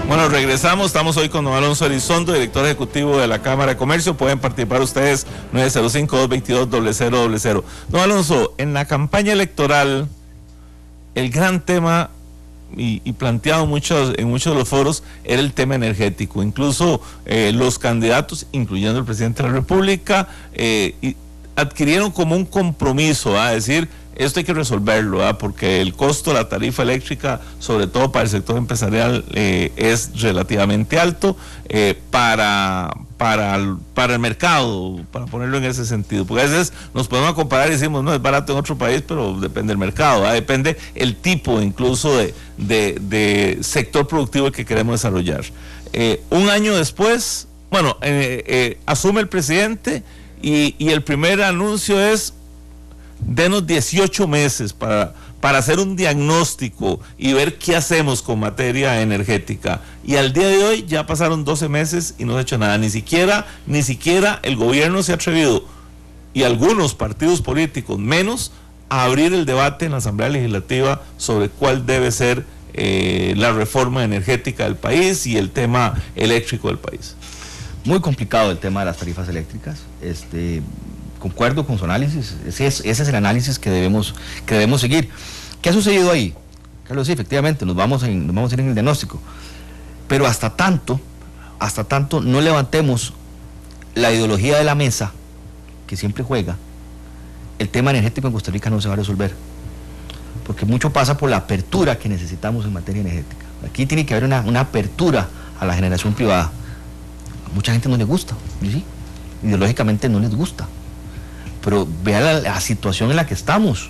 [SPEAKER 2] Bueno, regresamos, estamos hoy con don Alonso Elizondo, director ejecutivo de la Cámara de Comercio. Pueden participar ustedes, 905-222-0000. Don Alonso, en la campaña electoral, el gran tema, y planteado en muchos de los foros, era el tema energético. Incluso los candidatos, incluyendo el presidente de la República, adquirieron como un compromiso a decir, esto hay que resolverlo, porque el costo de la tarifa eléctrica, sobre todo para el sector empresarial, es relativamente alto para el mercado, para ponerlo en ese sentido, porque a veces nos podemos comparar y decimos, no, es barato en otro país, pero depende del mercado, depende el tipo incluso de sector productivo que queremos desarrollar. Un año después, bueno, asume el presidente y el primer anuncio es: denos 18 meses para hacer un diagnóstico y ver qué hacemos con materia energética. Y al día de hoy ya pasaron 12 meses y no se ha hecho nada. Ni siquiera el gobierno se ha atrevido, y algunos partidos políticos menos, a abrir el debate en la Asamblea Legislativa sobre cuál debe ser la reforma energética del país y el tema eléctrico del país.
[SPEAKER 3] Muy complicado el tema de las tarifas eléctricas. Concuerdo con su análisis, ese es el análisis que debemos seguir. ¿Qué ha sucedido ahí? Carlos, sí, efectivamente, nos vamos a ir en el diagnóstico, pero hasta tanto no levantemos la ideología de la mesa, que siempre juega, el tema energético en Costa Rica no se va a resolver, porque mucho pasa por la apertura que necesitamos en materia energética. Aquí tiene que haber una apertura a la generación privada. A mucha gente no le gusta, ¿sí? Ideológicamente no les gusta, pero vea la situación en la que estamos.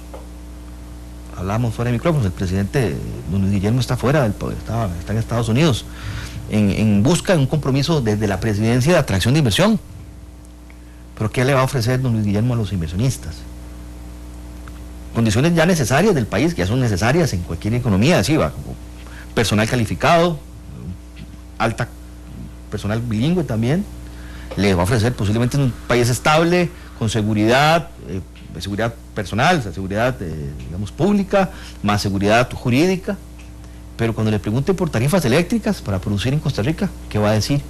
[SPEAKER 3] Hablábamos fuera de micrófonos, el presidente don Luis Guillermo está fuera del poder, está en Estados Unidos, en busca de un compromiso desde la presidencia de atracción de inversión. Pero ¿qué le va a ofrecer don Luis Guillermo a los inversionistas? Condiciones ya necesarias del país, que ya son necesarias en cualquier economía, ¿sí? Como personal calificado, alta personal bilingüe también. Le va a ofrecer posiblemente un país estable, con seguridad, seguridad personal, seguridad digamos pública, más seguridad jurídica. Pero cuando le pregunten por tarifas eléctricas para producir en Costa Rica, ¿qué va a decir?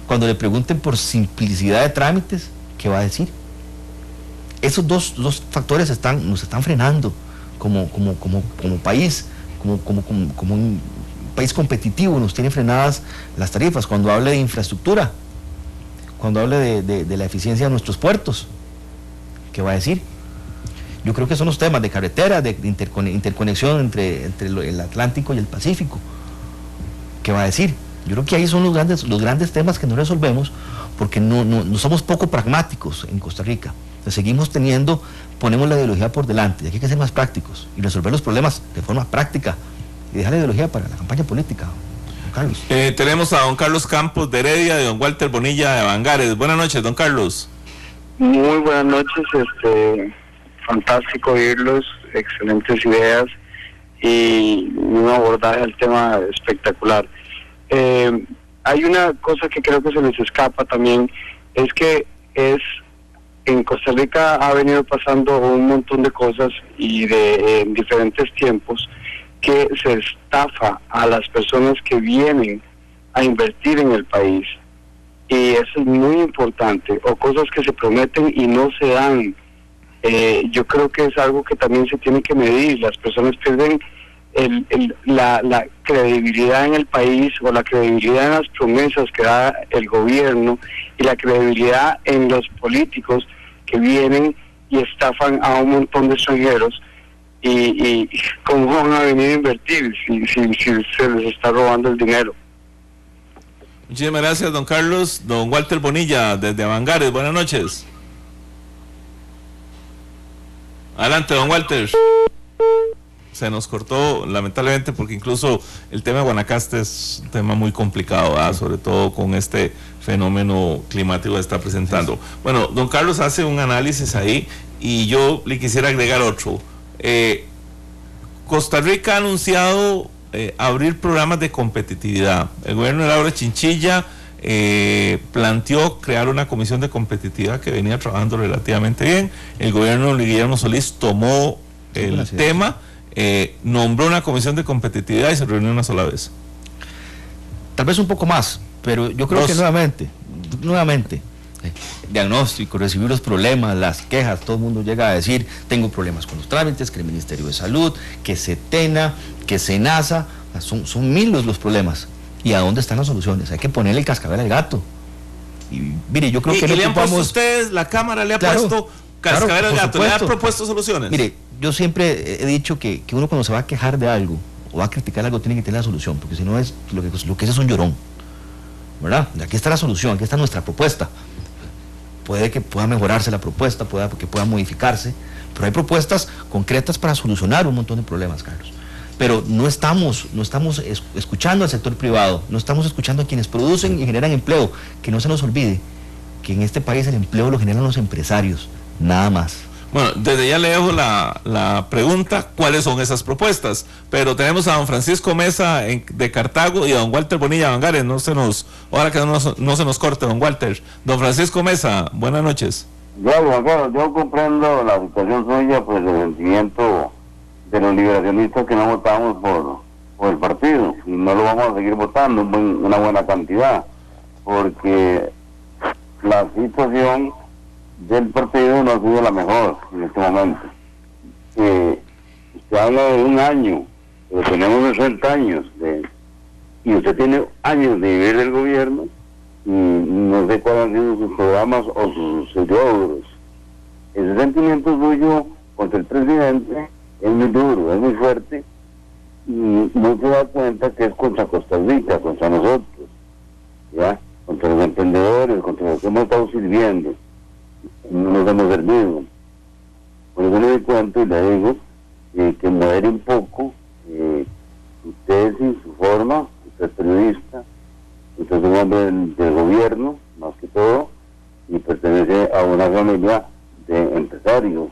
[SPEAKER 3] Cuando le pregunten por simplicidad de trámites, ¿qué va a decir? Esos dos factores nos están frenando como país, como un país competitivo, nos tienen frenadas las tarifas. Cuando hable de infraestructura, cuando hable de la eficiencia de nuestros puertos, ¿qué va a decir? Yo creo que son los temas de carretera, de interconexión entre el Atlántico y el Pacífico. ¿Qué va a decir? Yo creo que ahí son los grandes temas que no resolvemos, porque no somos poco pragmáticos en Costa Rica. Ponemos la ideología por delante, y aquí hay que ser más prácticos y resolver los problemas de forma práctica y dejar la ideología para la campaña política. Don Carlos.
[SPEAKER 2] Tenemos a don Carlos Campos de Heredia y don Walter Bonilla de Bangares. Buenas noches, don Carlos.
[SPEAKER 9] Muy buenas noches, fantástico oírlos, excelentes ideas y un abordaje al tema espectacular. Hay una cosa que creo que se les escapa también, es que en Costa Rica ha venido pasando un montón de cosas y en diferentes tiempos, que se estafa a las personas que vienen a invertir en el país, y eso es muy importante, o cosas que se prometen y no se dan. Yo creo que es algo que también se tiene que medir. Las personas pierden la credibilidad en el país, o la credibilidad en las promesas que da el gobierno, y la credibilidad en los políticos que vienen y estafan a un montón de extranjeros, y cómo van a venir a invertir si se les está robando el dinero.
[SPEAKER 2] Muchísimas gracias, don Carlos. Don Walter Bonilla, desde Avangares, buenas noches. Adelante, don Walter. Se nos cortó, lamentablemente, porque incluso el tema de Guanacaste es un tema muy complicado, ¿verdad? Sobre todo con este fenómeno climático que está presentando. Bueno, don Carlos hace un análisis ahí y yo le quisiera agregar otro. Costa Rica ha anunciado abrir programas de competitividad. El gobierno de Laura Chinchilla planteó crear una comisión de competitividad que venía trabajando relativamente bien. El gobierno de Guillermo Solís tomó el tema, nombró una comisión de competitividad y se reunió una sola vez.
[SPEAKER 3] Tal vez un poco más, pero yo creo que nuevamente, diagnóstico, recibir los problemas, las quejas, todo el mundo llega a decir, tengo problemas con los trámites, que el Ministerio de Salud, que SETENA, que SENASA, son mil los problemas. ¿Y a dónde están las soluciones? Hay que ponerle el cascabel al gato. Y mire, yo creo que
[SPEAKER 2] le han puesto ustedes, la Cámara le ha puesto cascabel al gato, le ha propuesto soluciones.
[SPEAKER 3] Mire, yo siempre he dicho que uno cuando se va a quejar de algo o va a criticar algo tiene que tener la solución, porque si no es lo que es un llorón, ¿verdad? Aquí está la solución, aquí está nuestra propuesta. Puede que pueda mejorarse la propuesta, que pueda modificarse, pero hay propuestas concretas para solucionar un montón de problemas, Carlos. Pero no estamos escuchando al sector privado, no estamos escuchando a quienes producen y generan empleo. Que no se nos olvide que en este país el empleo lo generan los empresarios, nada más.
[SPEAKER 2] Bueno, desde ya le dejo la pregunta, ¿cuáles son esas propuestas? Pero tenemos a don Francisco Mesa de Cartago y a don Walter Bonilla Avangares, ahora que no se nos corte, don Walter. Don Francisco Mesa, buenas noches.
[SPEAKER 10] Yo comprendo la situación suya, pues el sentimiento de los liberacionistas que no votamos por el partido, y no lo vamos a seguir votando una buena cantidad, porque la situación del partido no ha sido la mejor en este momento. Usted habla de un año, pero tenemos 60 años, y usted tiene años de vivir del gobierno, y no sé cuáles han sido sus programas o sus logros. Ese sentimiento suyo contra el presidente es muy duro, es muy fuerte, y no se da cuenta que es contra Costa Rica, contra nosotros, ¿ya? Contra los emprendedores, contra los que hemos estado sirviendo, no nos hemos servido. Por eso le doy cuenta y le digo que modere un poco su tesis, su forma. Usted es periodista, usted es un hombre del gobierno, más que todo, y pertenece a una familia de empresarios,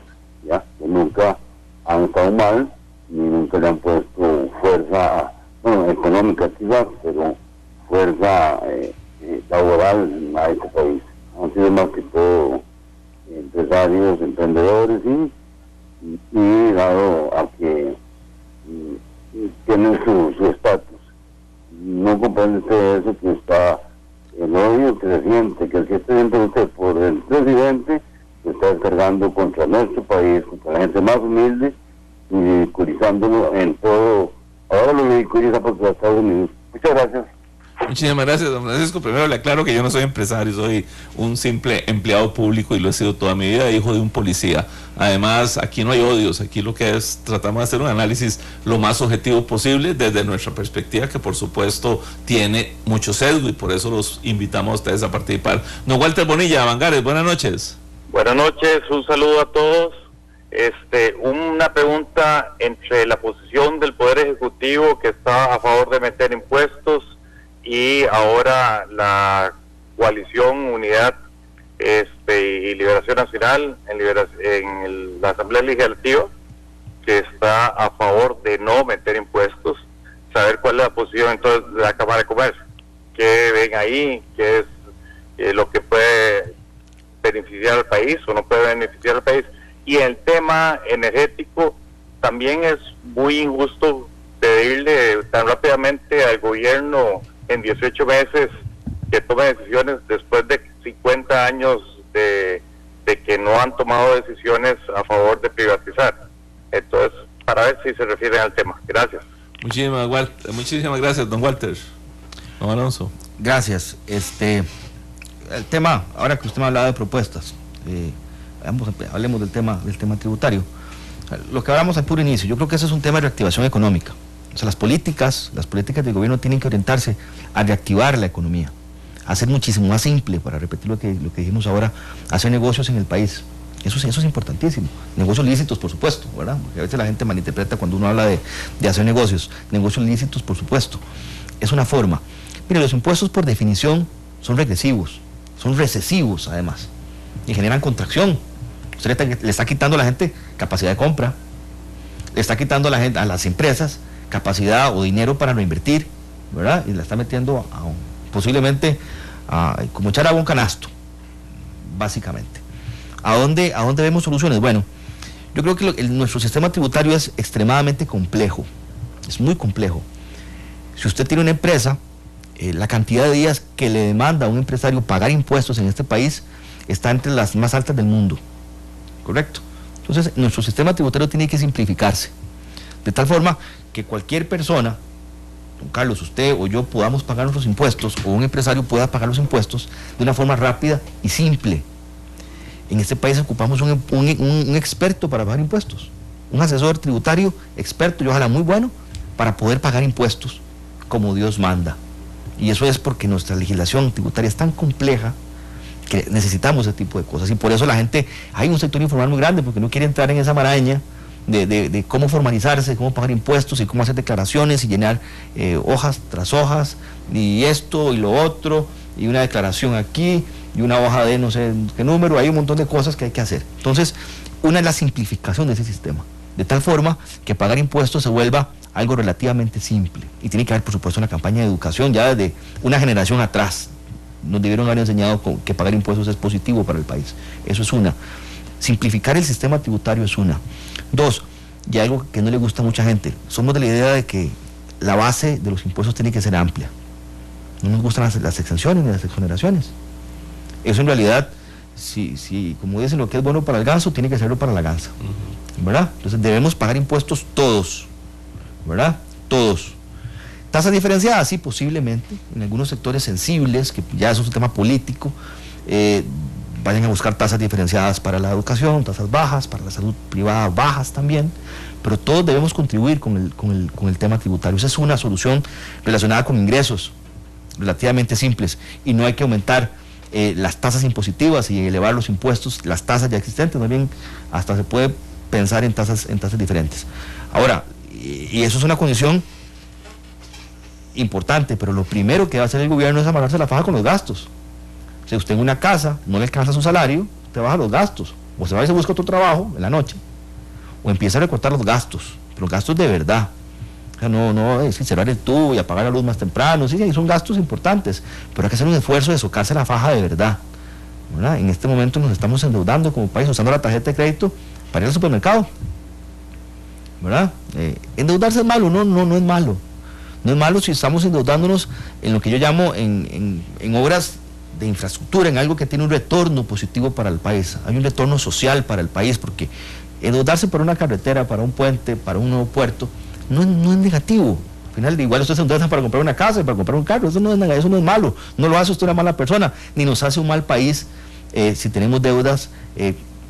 [SPEAKER 10] ¿ya? Que nunca han estado mal, ni nunca le han puesto fuerza, económica quizás, pero fuerza laboral a este país. Han sido más que todo empresarios, emprendedores, y dado a que tienen su estatus. No comprende usted eso, que está el odio que se siente, que el que se siente usted por el presidente, que está descargando contra nuestro país, contra la gente más humilde, y ridiculizándolo en todo. Ahora lo ridiculiza por los Estados Unidos. Muchas gracias.
[SPEAKER 2] Muchísimas gracias, don Francisco. Primero le aclaro que yo no soy empresario, soy un simple empleado público y lo he sido toda mi vida, hijo de un policía. Además, aquí no hay odios, aquí lo que es, tratamos de hacer un análisis lo más objetivo posible desde nuestra perspectiva, que por supuesto tiene mucho sesgo, y por eso los invitamos a ustedes a participar. Don Walter Bonilla, Avangares, buenas noches.
[SPEAKER 6] Buenas noches, un saludo a todos. Una pregunta entre la posición del Poder Ejecutivo, que está a favor de meter impuestos, y ahora la coalición Unidad y Liberación Nacional en la Asamblea Legislativa, que está a favor de no meter impuestos. Saber cuál es la posición entonces de la Cámara de Comercio, qué ven ahí, qué es lo que puede beneficiar al país o no puede beneficiar al país. Y en el tema energético también es muy injusto pedirle tan rápidamente al gobierno en 18 meses que tome decisiones después de 50 años de que no han tomado decisiones a favor de privatizar. Entonces, para ver si se refieren al tema. Gracias.
[SPEAKER 2] Muchísimas gracias, don Walter. Don Alonso.
[SPEAKER 3] Gracias. El tema, ahora que usted me ha hablado de propuestas, hablemos del tema tributario. Lo que hablamos al puro inicio, yo creo que ese es un tema de reactivación económica. O sea, las políticas del gobierno tienen que orientarse a reactivar la economía, a hacer muchísimo más simple, para repetir lo que dijimos ahora, hacer negocios en el país. Eso es importantísimo. Negocios lícitos, por supuesto, ¿verdad? Porque a veces la gente malinterpreta cuando uno habla de hacer negocios. Negocios lícitos, por supuesto. Es una forma. Mire, los impuestos por definición son regresivos, son recesivos además, y generan contracción. Usted le está quitando a la gente capacidad de compra, le está quitando a las empresas capacidad o dinero para reinvertir, ¿verdad? Y la está metiendo posiblemente como echar agua a un canasto, básicamente. ¿A dónde vemos soluciones? Bueno, yo creo que nuestro sistema tributario es extremadamente complejo, es muy complejo. Si usted tiene una empresa, la cantidad de días que le demanda a un empresario pagar impuestos en este país está entre las más altas del mundo, ¿correcto? Entonces, nuestro sistema tributario tiene que simplificarse, de tal forma que cualquier persona, don Carlos, usted o yo, podamos pagar nuestros impuestos, o un empresario pueda pagar los impuestos de una forma rápida y simple. En este país ocupamos un experto para pagar impuestos, un asesor tributario experto y ojalá muy bueno para poder pagar impuestos como Dios manda. Y eso es porque nuestra legislación tributaria es tan compleja que necesitamos ese tipo de cosas, y por eso la gente, hay un sector informal muy grande porque no quiere entrar en esa maraña de cómo formalizarse, cómo pagar impuestos y cómo hacer declaraciones y llenar hojas tras hojas, y esto y lo otro, y una declaración aquí, y una hoja de no sé qué número. Hay un montón de cosas que hay que hacer. Entonces, una es la simplificación de ese sistema, de tal forma que pagar impuestos se vuelva algo relativamente simple, y tiene que haber, por supuesto, una campaña de educación ya desde una generación atrás. Nos debieron haber enseñado que pagar impuestos es positivo para el país. Eso es una. Simplificar el sistema tributario es una. Dos, y algo que no le gusta a mucha gente, somos de la idea de que la base de los impuestos tiene que ser amplia. No nos gustan las exenciones ni las exoneraciones. Eso en realidad, si como dicen, lo que es bueno para el ganso, tiene que serlo para la gansa, ¿verdad? Entonces debemos pagar impuestos todos, ¿verdad? Todos. ¿Tasas diferenciadas? Sí, posiblemente, en algunos sectores sensibles, que ya eso es un tema político, vayan a buscar tasas diferenciadas para la educación, tasas bajas, para la salud privada bajas también, pero todos debemos contribuir con el tema tributario. Esa es una solución relacionada con ingresos relativamente simples, y no hay que aumentar las tasas impositivas y elevar los impuestos, las tasas ya existentes. Más bien hasta se puede pensar en tasas diferentes. Ahora, y eso es una condición importante, pero lo primero que va a hacer el gobierno es amarrarse la faja con los gastos. Si usted en una casa no le alcanza su salario, usted baja los gastos, o se va y se busca otro trabajo en la noche, o empieza a recortar los gastos, pero los gastos de verdad. O sea, no es cerrar el tubo y apagar la luz más temprano. Sí, son gastos importantes, pero hay que hacer un esfuerzo de socarse la faja de verdad, ¿verdad? En este momento nos estamos endeudando como país, usando la tarjeta de crédito para ir al supermercado, ¿verdad? Endeudarse es malo, no es malo. No es malo si estamos endeudándonos en lo que yo llamo en obras de infraestructura, en algo que tiene un retorno positivo para el país. Hay un retorno social para el país, porque endeudarse para una carretera, para un puente, para un nuevo puerto, no es negativo. Al final, igual usted se endeuda para comprar una casa y para comprar un carro. Eso no es malo. No lo hace usted una mala persona, ni nos hace un mal país si tenemos deudas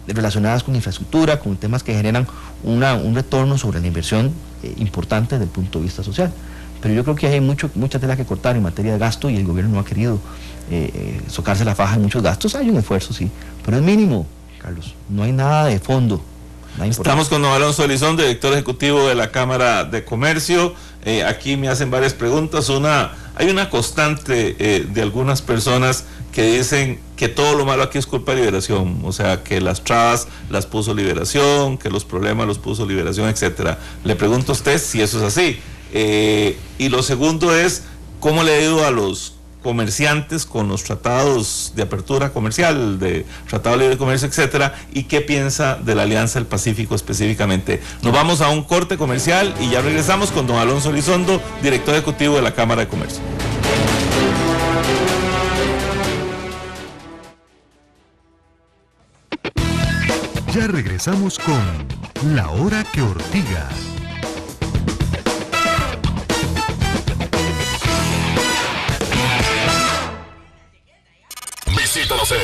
[SPEAKER 3] relacionadas con infraestructura, con temas que generan un retorno sobre la inversión importante desde el punto de vista social. Pero yo creo que hay mucha tela que cortar en materia de gasto, y el gobierno no ha querido socarse la faja en muchos gastos. Hay un esfuerzo, sí, pero es mínimo, Carlos. No hay nada de fondo.
[SPEAKER 2] Estamos con don Alonso Elizondo, director ejecutivo de la Cámara de Comercio. Aquí me hacen varias preguntas. Hay una constante de algunas personas que dicen que todo lo malo aquí es culpa de Liberación, o sea, que las trabas las puso Liberación, que los problemas los puso Liberación, etcétera. Le pregunto a usted si eso es así. Y lo segundo es, ¿cómo le ha ido a los comerciantes con los tratados de apertura comercial, de Tratado de Libre Comercio, etcétera? ¿Y qué piensa de la Alianza del Pacífico específicamente? Nos vamos a un corte comercial y ya regresamos con don Alonso Elizondo, director ejecutivo de la Cámara de Comercio.
[SPEAKER 1] Ya regresamos con La Hora que Ortiga. Síguenos en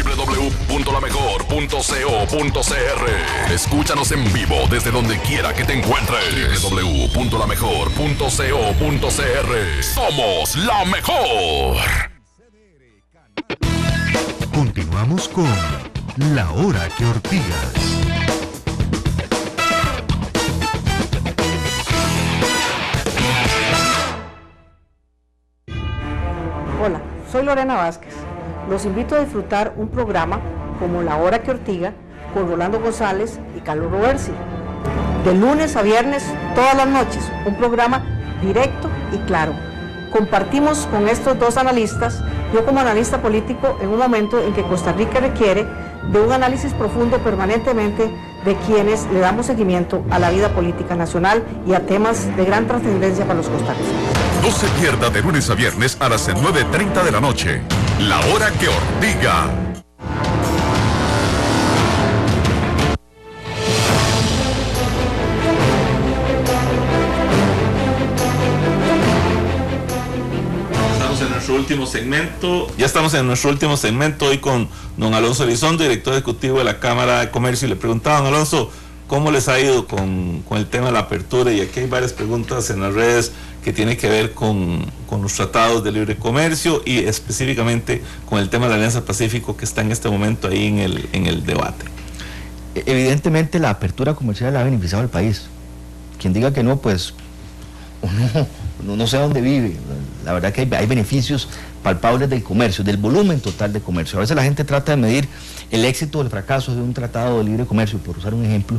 [SPEAKER 1] www.lamejor.co.cr. Escúchanos en vivo desde donde quiera que te encuentres. www.lamejor.co.cr. Somos la mejor.
[SPEAKER 11] Continuamos con La Hora que Ortigas.
[SPEAKER 12] Hola, soy Lorena Vázquez. Los invito a disfrutar un programa como La Hora que Ortiga con Rolando González y Carlos Roversi. De lunes a viernes, todas las noches, un programa directo y claro. Compartimos con estos dos analistas, yo como analista político, en un momento en que Costa Rica requiere de un análisis profundo permanentemente de quienes le damos seguimiento a la vida política nacional y a temas de gran trascendencia para los costarricenses.
[SPEAKER 1] No se pierda de lunes a viernes a las 9:30 de la noche. La Hora que Ortiga.
[SPEAKER 2] Ya estamos en nuestro último segmento hoy con don Alonso Elizondo, director ejecutivo de la Cámara de Comercio, y le preguntaba, don Alonso, ¿cómo les ha ido con el tema de la apertura? Y aquí hay varias preguntas en las redes que tienen que ver con los tratados de libre comercio y específicamente con el tema de la Alianza Pacífico, que está en este momento ahí en el debate.
[SPEAKER 3] Evidentemente la apertura comercial ha beneficiado al país. Quien diga que no, pues no sé dónde vive. La verdad que hay beneficios palpables del comercio, del volumen total de comercio. A veces la gente trata de medir el éxito o el fracaso de un tratado de libre comercio, por usar un ejemplo,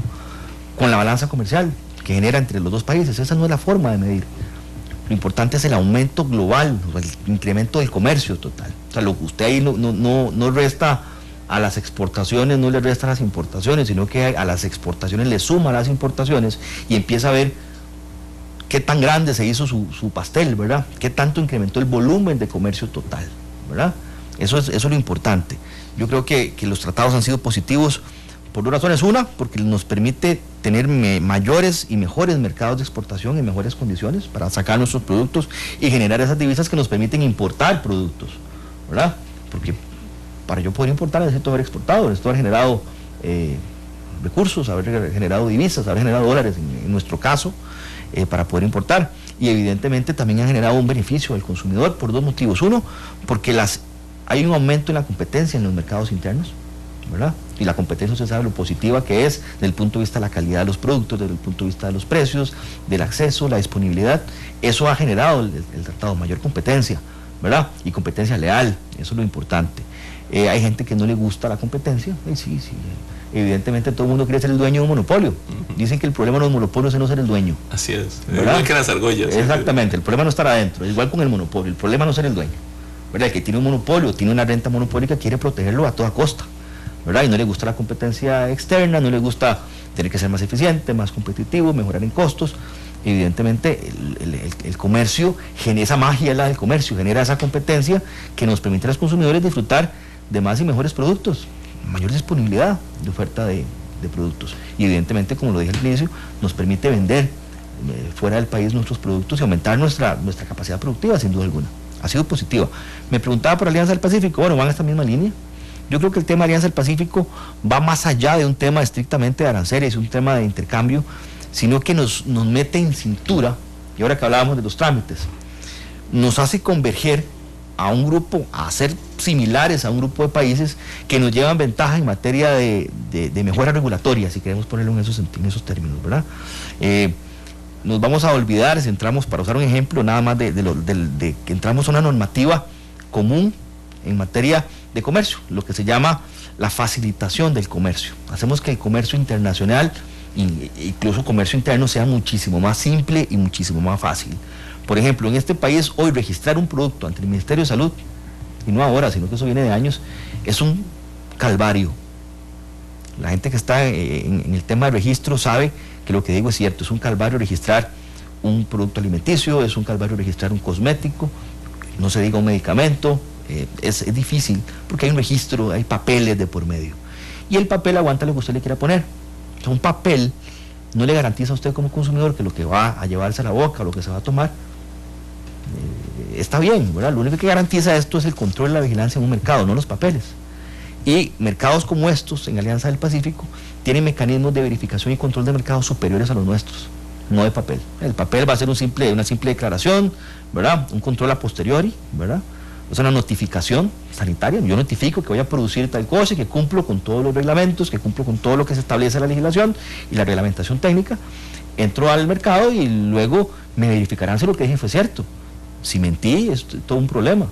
[SPEAKER 3] con la balanza comercial que genera entre los dos países. Esa no es la forma de medir. Lo importante es el aumento global, el incremento del comercio total. O sea, lo que usted ahí no resta a las exportaciones, no le resta a las importaciones, sino que a las exportaciones le suma a las importaciones y empieza a ver qué tan grande se hizo su pastel, ¿verdad? Qué tanto incrementó el volumen de comercio total, ¿verdad? Eso es lo importante. Yo creo que los tratados han sido positivos por dos razones. Una, porque nos permite tener mayores y mejores mercados de exportación en mejores condiciones para sacar nuestros productos y generar esas divisas que nos permiten importar productos, ¿verdad? Porque para yo poder importar necesito haber exportado, necesito haber generado recursos, haber generado divisas, haber generado dólares en nuestro caso, para poder importar. Y evidentemente también han generado un beneficio al consumidor por dos motivos. Uno, porque hay un aumento en la competencia en los mercados internos, ¿verdad? Y la competencia, usted sabe lo positiva que es desde el punto de vista de la calidad de los productos, desde el punto de vista de los precios, del acceso, la disponibilidad. Eso ha generado el tratado, mayor competencia, ¿verdad? Y competencia leal, eso es lo importante. Hay gente que no le gusta la competencia, sí. Evidentemente todo el mundo quiere ser el dueño de un monopolio. Dicen que el problema de los monopolios es no ser el dueño.
[SPEAKER 2] Así es,
[SPEAKER 3] ¿verdad?
[SPEAKER 2] Igual que las argollas.
[SPEAKER 3] Exactamente, el problema no estará adentro, igual con el monopolio, el problema no es ser el dueño, ¿verdad? El que tiene un monopolio, tiene una renta monopólica, quiere protegerlo a toda costa, ¿verdad? Y no le gusta la competencia externa, no le gusta tener que ser más eficiente, más competitivo, mejorar en costos. Evidentemente el comercio, esa magia es la del comercio, genera esa competencia que nos permite a los consumidores disfrutar de más y mejores productos, mayor disponibilidad de oferta de productos, y evidentemente, como lo dije al inicio, nos permite vender fuera del país nuestros productos y aumentar nuestra capacidad productiva, sin duda alguna. Ha sido positiva. Me preguntaba por Alianza del Pacífico. Bueno, van a esta misma línea. Yo creo que el tema de Alianza del Pacífico va más allá de un tema estrictamente de aranceles, un tema de intercambio, sino que nos mete en cintura, y ahora que hablábamos de los trámites, nos hace converger a un grupo, a ser similares a un grupo de países que nos llevan ventaja en materia de mejora regulatoria, si queremos ponerlo en esos términos, ¿verdad? Nos vamos a olvidar, si entramos, para usar un ejemplo, nada más de que entramos a una normativa común en materia de comercio, lo que se llama la facilitación del comercio. Hacemos que el comercio internacional, incluso comercio interno, sea muchísimo más simple y muchísimo más fácil. Por ejemplo, en este país hoy registrar un producto ante el Ministerio de Salud, y no ahora, sino que eso viene de años, es un calvario. La gente que está en el tema de registro sabe que lo que digo es cierto, es un calvario registrar un producto alimenticio, es un calvario registrar un cosmético, no se diga un medicamento, es difícil, porque hay un registro, hay papeles de por medio. Y el papel aguanta lo que usted le quiera poner. O sea, un papel no le garantiza a usted como consumidor que lo que va a llevarse a la boca, lo que se va a tomar, está bien, ¿verdad? Lo único que garantiza esto es el control de la vigilancia en un mercado, no los papeles. Y mercados como estos, en Alianza del Pacífico, tienen mecanismos de verificación y control de mercados superiores a los nuestros, no de papel. El papel va a ser una simple declaración, ¿verdad? Un control a posteriori, ¿verdad? Es una notificación sanitaria. Yo notifico que voy a producir tal cosa y que cumplo con todos los reglamentos, que cumplo con todo lo que se establece en la legislación y la reglamentación técnica. Entro al mercado y luego me verificarán si lo que dije fue cierto. Si mentí, es todo un problema.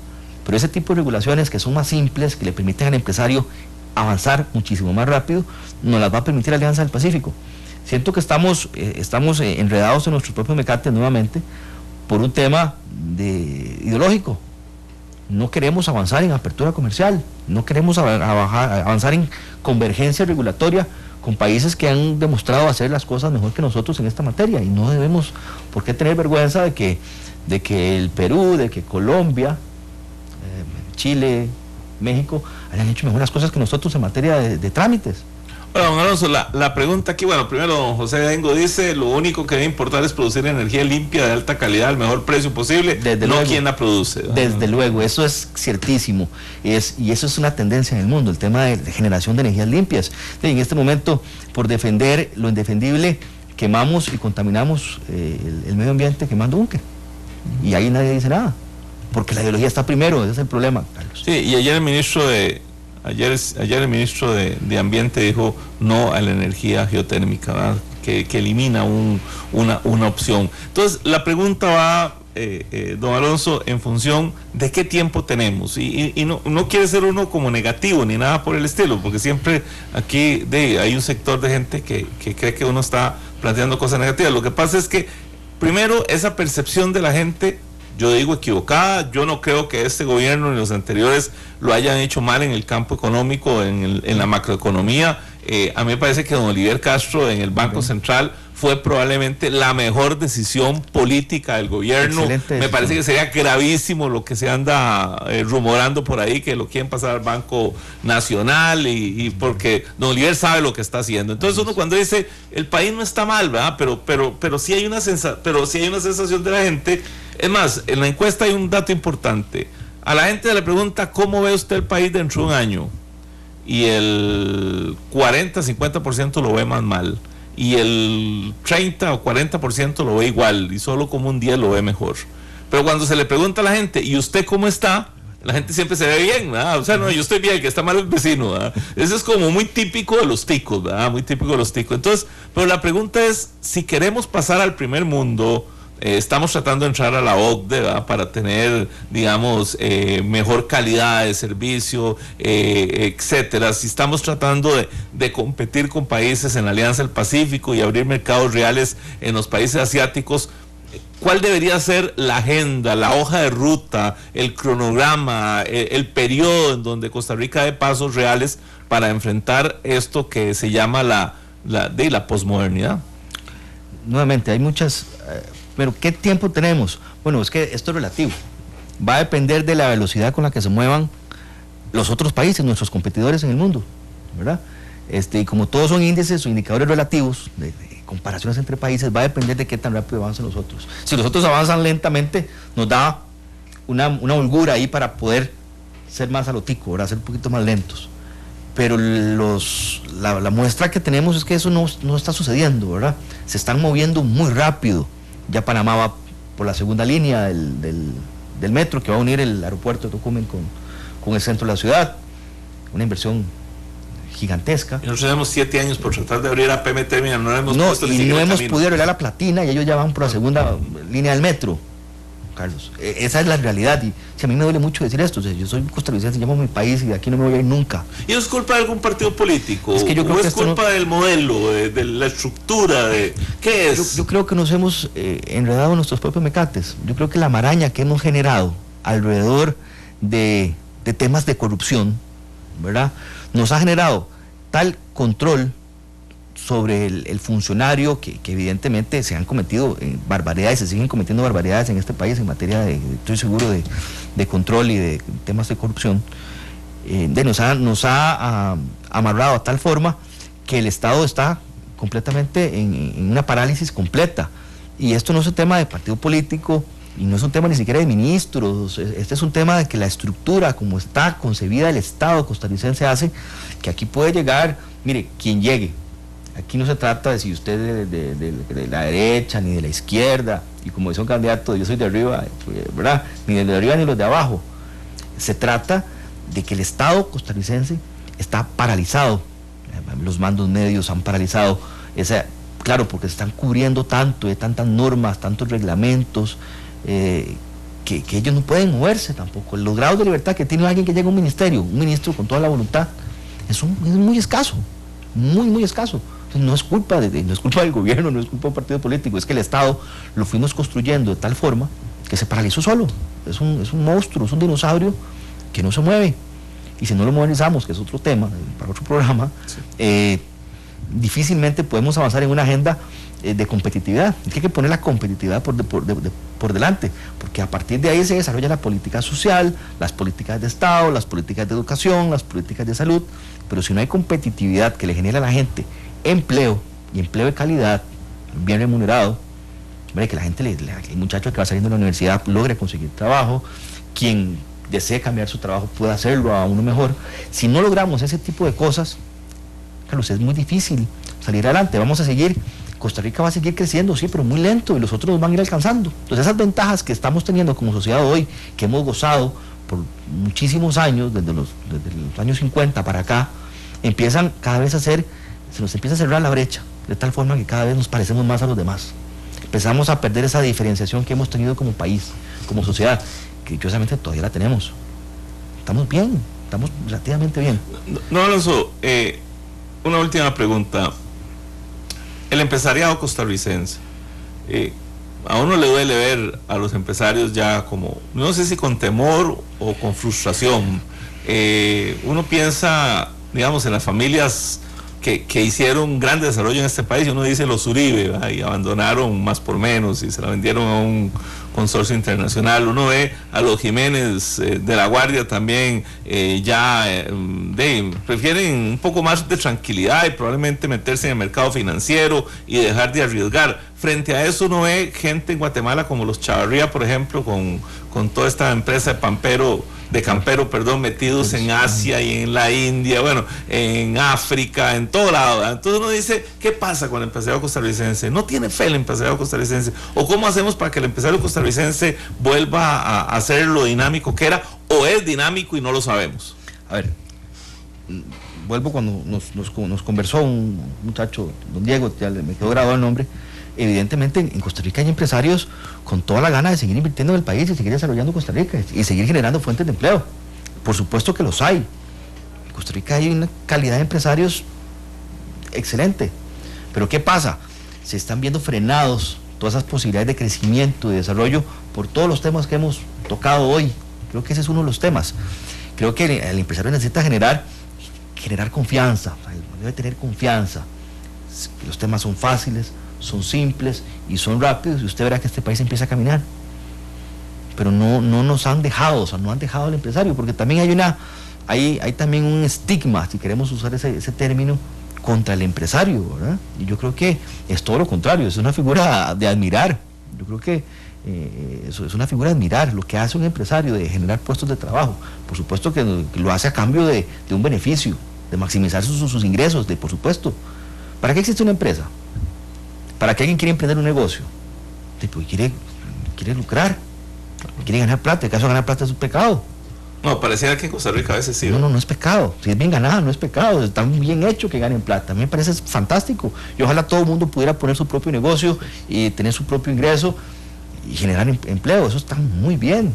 [SPEAKER 3] Pero ese tipo de regulaciones que son más simples, que le permiten al empresario avanzar muchísimo más rápido, nos las va a permitir la Alianza del Pacífico. Siento que estamos enredados en nuestros propios mecates nuevamente por un tema ideológico. No queremos avanzar en apertura comercial, no queremos avanzar en convergencia regulatoria con países que han demostrado hacer las cosas mejor que nosotros en esta materia, y no debemos por qué tener vergüenza de que el Perú, de que Colombia, Chile, México hayan hecho mejor las cosas que nosotros en materia de trámites.
[SPEAKER 2] Bueno, don Alonso, la pregunta aquí, bueno, primero don José Dengo dice, lo único que debe importar es producir energía limpia de alta calidad al mejor precio posible, desde luego, quién la produce.
[SPEAKER 3] Desde luego, eso es ciertísimo, y eso es una tendencia en el mundo, el tema de generación de energías limpias. En este momento, por defender lo indefendible, quemamos y contaminamos el medio ambiente quemando búnker, y ahí nadie dice nada, porque la ideología está primero, ese es el problema, Carlos.
[SPEAKER 2] Sí, y ayer el ministro de Ambiente dijo no a la energía geotérmica, ¿verdad? Que elimina una opción. Entonces, la pregunta va, don Alonso, en función de qué tiempo tenemos. Y no quiere ser uno como negativo ni nada por el estilo, porque siempre aquí hay un sector de gente que cree que uno está planteando cosas negativas. Lo que pasa es que, primero, esa percepción de la gente, yo digo equivocada. Yo no creo que este gobierno ni los anteriores lo hayan hecho mal en el campo económico, en la macroeconomía. A mí me parece que don Oliver Castro en el Banco Central fue probablemente la mejor decisión política del gobierno. Me parece que sería gravísimo lo que se anda rumorando por ahí, que lo quieren pasar al Banco Nacional, y porque don Oliver sabe lo que está haciendo. Entonces uno cuando dice el país no está mal, ¿verdad? Pero sí hay una sensación de la gente. Es más, en la encuesta hay un dato importante. A la gente le pregunta ¿cómo ve usted el país dentro de un año? Y el 40-50% lo ve más mal, y el 30 o 40% lo ve igual, y solo como un 10 lo ve mejor. Pero cuando se le pregunta a la gente ¿y usted cómo está?, la gente siempre se ve bien, ¿verdad? O sea, no, yo estoy bien, que está mal el vecino, ¿verdad? Eso es como muy típico de los ticos, ¿verdad? Muy típico de los ticos. Entonces, pero la pregunta es, si queremos pasar al primer mundo, estamos tratando de entrar a la OCDE, ¿verdad? Para tener, digamos, mejor calidad de servicio, etcétera. Si estamos tratando de competir con países en la Alianza del Pacífico y abrir mercados reales en los países asiáticos, ¿cuál debería ser la agenda, la hoja de ruta, el cronograma, el periodo en donde Costa Rica dé pasos reales para enfrentar esto que se llama la posmodernidad?
[SPEAKER 3] Nuevamente, hay muchas... pero ¿qué tiempo tenemos? Bueno, es que esto es relativo. Va a depender de la velocidad con la que se muevan los otros países, nuestros competidores en el mundo, ¿verdad? Y como todos son índices o indicadores relativos, de comparaciones entre países, va a depender de qué tan rápido avancen los otros. Si los otros avanzan lentamente, nos da una holgura ahí para poder ser más a lo tico, ¿verdad? Ser un poquito más lentos. Pero la muestra que tenemos es que eso no está sucediendo, ¿verdad? Se están moviendo muy rápido. Ya Panamá va por la segunda línea del metro, que va a unir el aeropuerto de Tocumen con el centro de la ciudad. Una inversión gigantesca.
[SPEAKER 2] Y nosotros tenemos 7 años por tratar de abrir a PM Terminal, no hemos
[SPEAKER 3] podido abrir la Platina, y ellos ya van por la segunda línea del metro, Carlos. Esa es la realidad, y si a mí me duele mucho decir esto, o sea, yo soy costarricense, llamo a mi país y de aquí no me voy a ir nunca.
[SPEAKER 2] ¿Y es culpa de algún partido político?
[SPEAKER 3] Es que yo creo
[SPEAKER 2] ¿O es culpa del modelo, de la estructura? ¿Qué es?
[SPEAKER 3] Yo creo que nos hemos enredado en nuestros propios mecates. Yo creo que la maraña que hemos generado alrededor de temas de corrupción, ¿verdad?, nos ha generado tal control sobre el funcionario que evidentemente se han cometido barbaridades, se siguen cometiendo barbaridades en este país en materia estoy seguro, de control y de temas de corrupción. Nos ha amarrado a tal forma que el Estado está completamente en una parálisis completa. Y esto no es un tema de partido político, y no es un tema ni siquiera de ministros, este es un tema de que la estructura como está concebida el Estado costarricense hace que aquí puede llegar, mire, quien llegue. Aquí no se trata de si usted es de la derecha ni de la izquierda, y como dice un candidato, yo soy de arriba, ¿verdad? Ni de arriba ni los de abajo. Se trata de que el Estado costarricense está paralizado, los mandos medios han paralizado, claro, porque se están cubriendo tanto de tantas normas, tantos reglamentos, que ellos no pueden moverse tampoco. Los grados de libertad que tiene alguien que llega a un ministerio, un ministro con toda la voluntad, es muy escaso, muy escaso. Entonces, no es culpa del gobierno, no es culpa del partido político, es que el Estado lo fuimos construyendo de tal forma que se paralizó solo. Es un monstruo, es un dinosaurio que no se mueve. Y si no lo modernizamos, que es otro tema, para otro programa, sí, difícilmente podemos avanzar en una agenda de competitividad. Hay que poner la competitividad por delante, porque a partir de ahí se desarrolla la política social, las políticas de Estado, las políticas de educación, las políticas de salud. Pero si no hay competitividad que le genere a la gente empleo, y empleo de calidad, bien remunerado, que la gente, el muchacho que va saliendo de la universidad logre conseguir trabajo, quien desee cambiar su trabajo pueda hacerlo a uno mejor. Si no logramos ese tipo de cosas, Carlos, es muy difícil salir adelante. Vamos a seguir, Costa Rica va a seguir creciendo, sí, pero muy lento, y los otros nos van a ir alcanzando. Entonces esas ventajas que estamos teniendo como sociedad hoy, que hemos gozado por muchísimos años, desde los años 50 para acá, empiezan cada vez se nos empieza a cerrar la brecha, de tal forma que cada vez nos parecemos más a los demás. Empezamos a perder esa diferenciación que hemos tenido como país, como sociedad, que dichosamente todavía la tenemos. Estamos bien, estamos relativamente bien.
[SPEAKER 2] No, Alonso, una última pregunta. El empresariado costarricense, a uno le duele ver a los empresarios ya como, no sé si con temor o con frustración. Uno piensa, digamos, en las familias que hicieron gran desarrollo en este país, y uno dice los Uribe, ¿verdad? Y abandonaron más por menos y se la vendieron a un consorcio internacional. Uno ve a los Jiménez de la Guardia también, prefieren un poco más de tranquilidad y probablemente meterse en el mercado financiero y dejar de arriesgar. Frente a eso uno ve gente en Guatemala como los Chavarría, por ejemplo, con toda esta empresa de campero, metidos en Asia y en la India, bueno, en África, en todo lado, ¿verdad? Entonces uno dice, ¿qué pasa con el empresario costarricense? ¿No tiene fe el empresario costarricense? ¿O cómo hacemos para que el empresario costarricense vuelva a ser lo dinámico que era? ¿O es dinámico y no lo sabemos?
[SPEAKER 3] A ver, vuelvo cuando nos conversó un muchacho, don Diego, ya me quedó grabado el nombre. Evidentemente en Costa Rica hay empresarios con toda la gana de seguir invirtiendo en el país y seguir desarrollando Costa Rica y seguir generando fuentes de empleo. Por supuesto que los hay. En Costa Rica hay una calidad de empresarios excelente. Pero ¿qué pasa? Se están viendo frenados todas esas posibilidades de crecimiento y desarrollo por todos los temas que hemos tocado hoy. Creo que ese es uno de los temas. Creo que el empresario necesita generar confianza, debe tener confianza. Los temas son fáciles, son simples y son rápidos, y usted verá que este país empieza a caminar. Pero no nos han dejado, no han dejado al empresario, porque también hay también un estigma, si queremos usar ese término, contra el empresario, ¿verdad? Y yo creo que es todo lo contrario, es una figura de admirar. Yo creo que eso es una figura de admirar, lo que hace un empresario de generar puestos de trabajo. Por supuesto que lo hace a cambio de un beneficio, de maximizar sus ingresos, por supuesto. ¿Para qué existe una empresa? ¿Para qué alguien quiere emprender un negocio? Porque quiere lucrar, quiere ganar plata. ¿El caso de ganar plata es un pecado?
[SPEAKER 2] No, pareciera que en Costa Rica a veces sí.
[SPEAKER 3] No es pecado. Si es bien ganada, no es pecado. Está bien hecho que ganen plata. A mí me parece fantástico. Y ojalá todo el mundo pudiera poner su propio negocio y tener su propio ingreso y generar empleo. Eso está muy bien.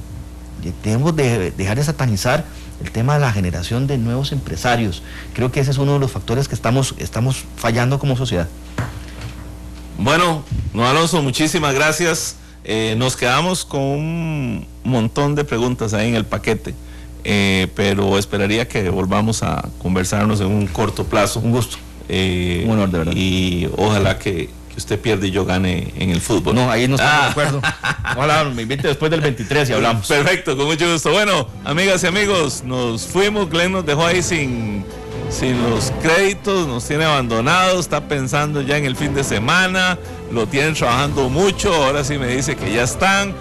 [SPEAKER 3] Tenemos de dejar de satanizar el tema de la generación de nuevos empresarios. Creo que ese es uno de los factores que estamos fallando como sociedad.
[SPEAKER 2] Bueno, don Alonso, muchísimas gracias. Nos quedamos con un montón de preguntas ahí en el paquete, pero esperaría que volvamos a conversarnos en un corto plazo.
[SPEAKER 3] Un gusto.
[SPEAKER 2] Un honor, de verdad. Y ojalá que usted pierda y yo gane en el fútbol.
[SPEAKER 3] No, ahí no estamos de acuerdo. Ojalá me invite después del 23 y hablamos.
[SPEAKER 2] Perfecto, con mucho gusto. Bueno, amigas y amigos, nos fuimos. Glenn nos dejó ahí sin los créditos, nos tiene abandonados, está pensando ya en el fin de semana, lo tienen trabajando mucho, ahora sí me dice que ya están.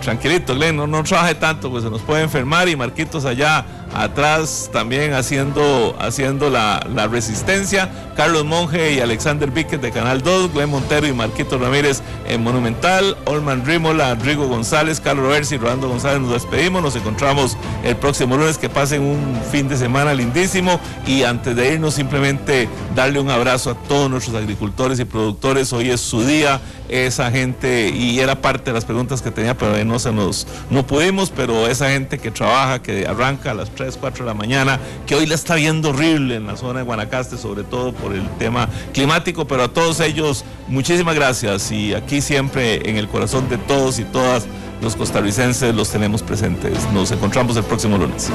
[SPEAKER 2] tranquilito, Glenn, no trabaje tanto, pues se nos puede enfermar. Y Marquitos allá atrás también haciendo la resistencia. Carlos Monge y Alexander Víquez de Canal 2, Glenn Montero y Marquitos Ramírez en Monumental, Olman Rímola, Rigo González, Carlos Roversi y Rolando González. Nos despedimos, nos encontramos el próximo lunes. Que pasen un fin de semana lindísimo, y antes de irnos simplemente darle un abrazo a todos nuestros agricultores y productores. Hoy es su día, esa gente, y era parte de las preguntas que tenía, pero no pudimos, pero esa gente que trabaja, que arranca a las 3, 4 de la mañana, que hoy la está viendo horrible en la zona de Guanacaste, sobre todo por el tema climático, pero a todos ellos muchísimas gracias, y aquí siempre en el corazón de todos y todas los costarricenses los tenemos presentes. Nos encontramos el próximo lunes.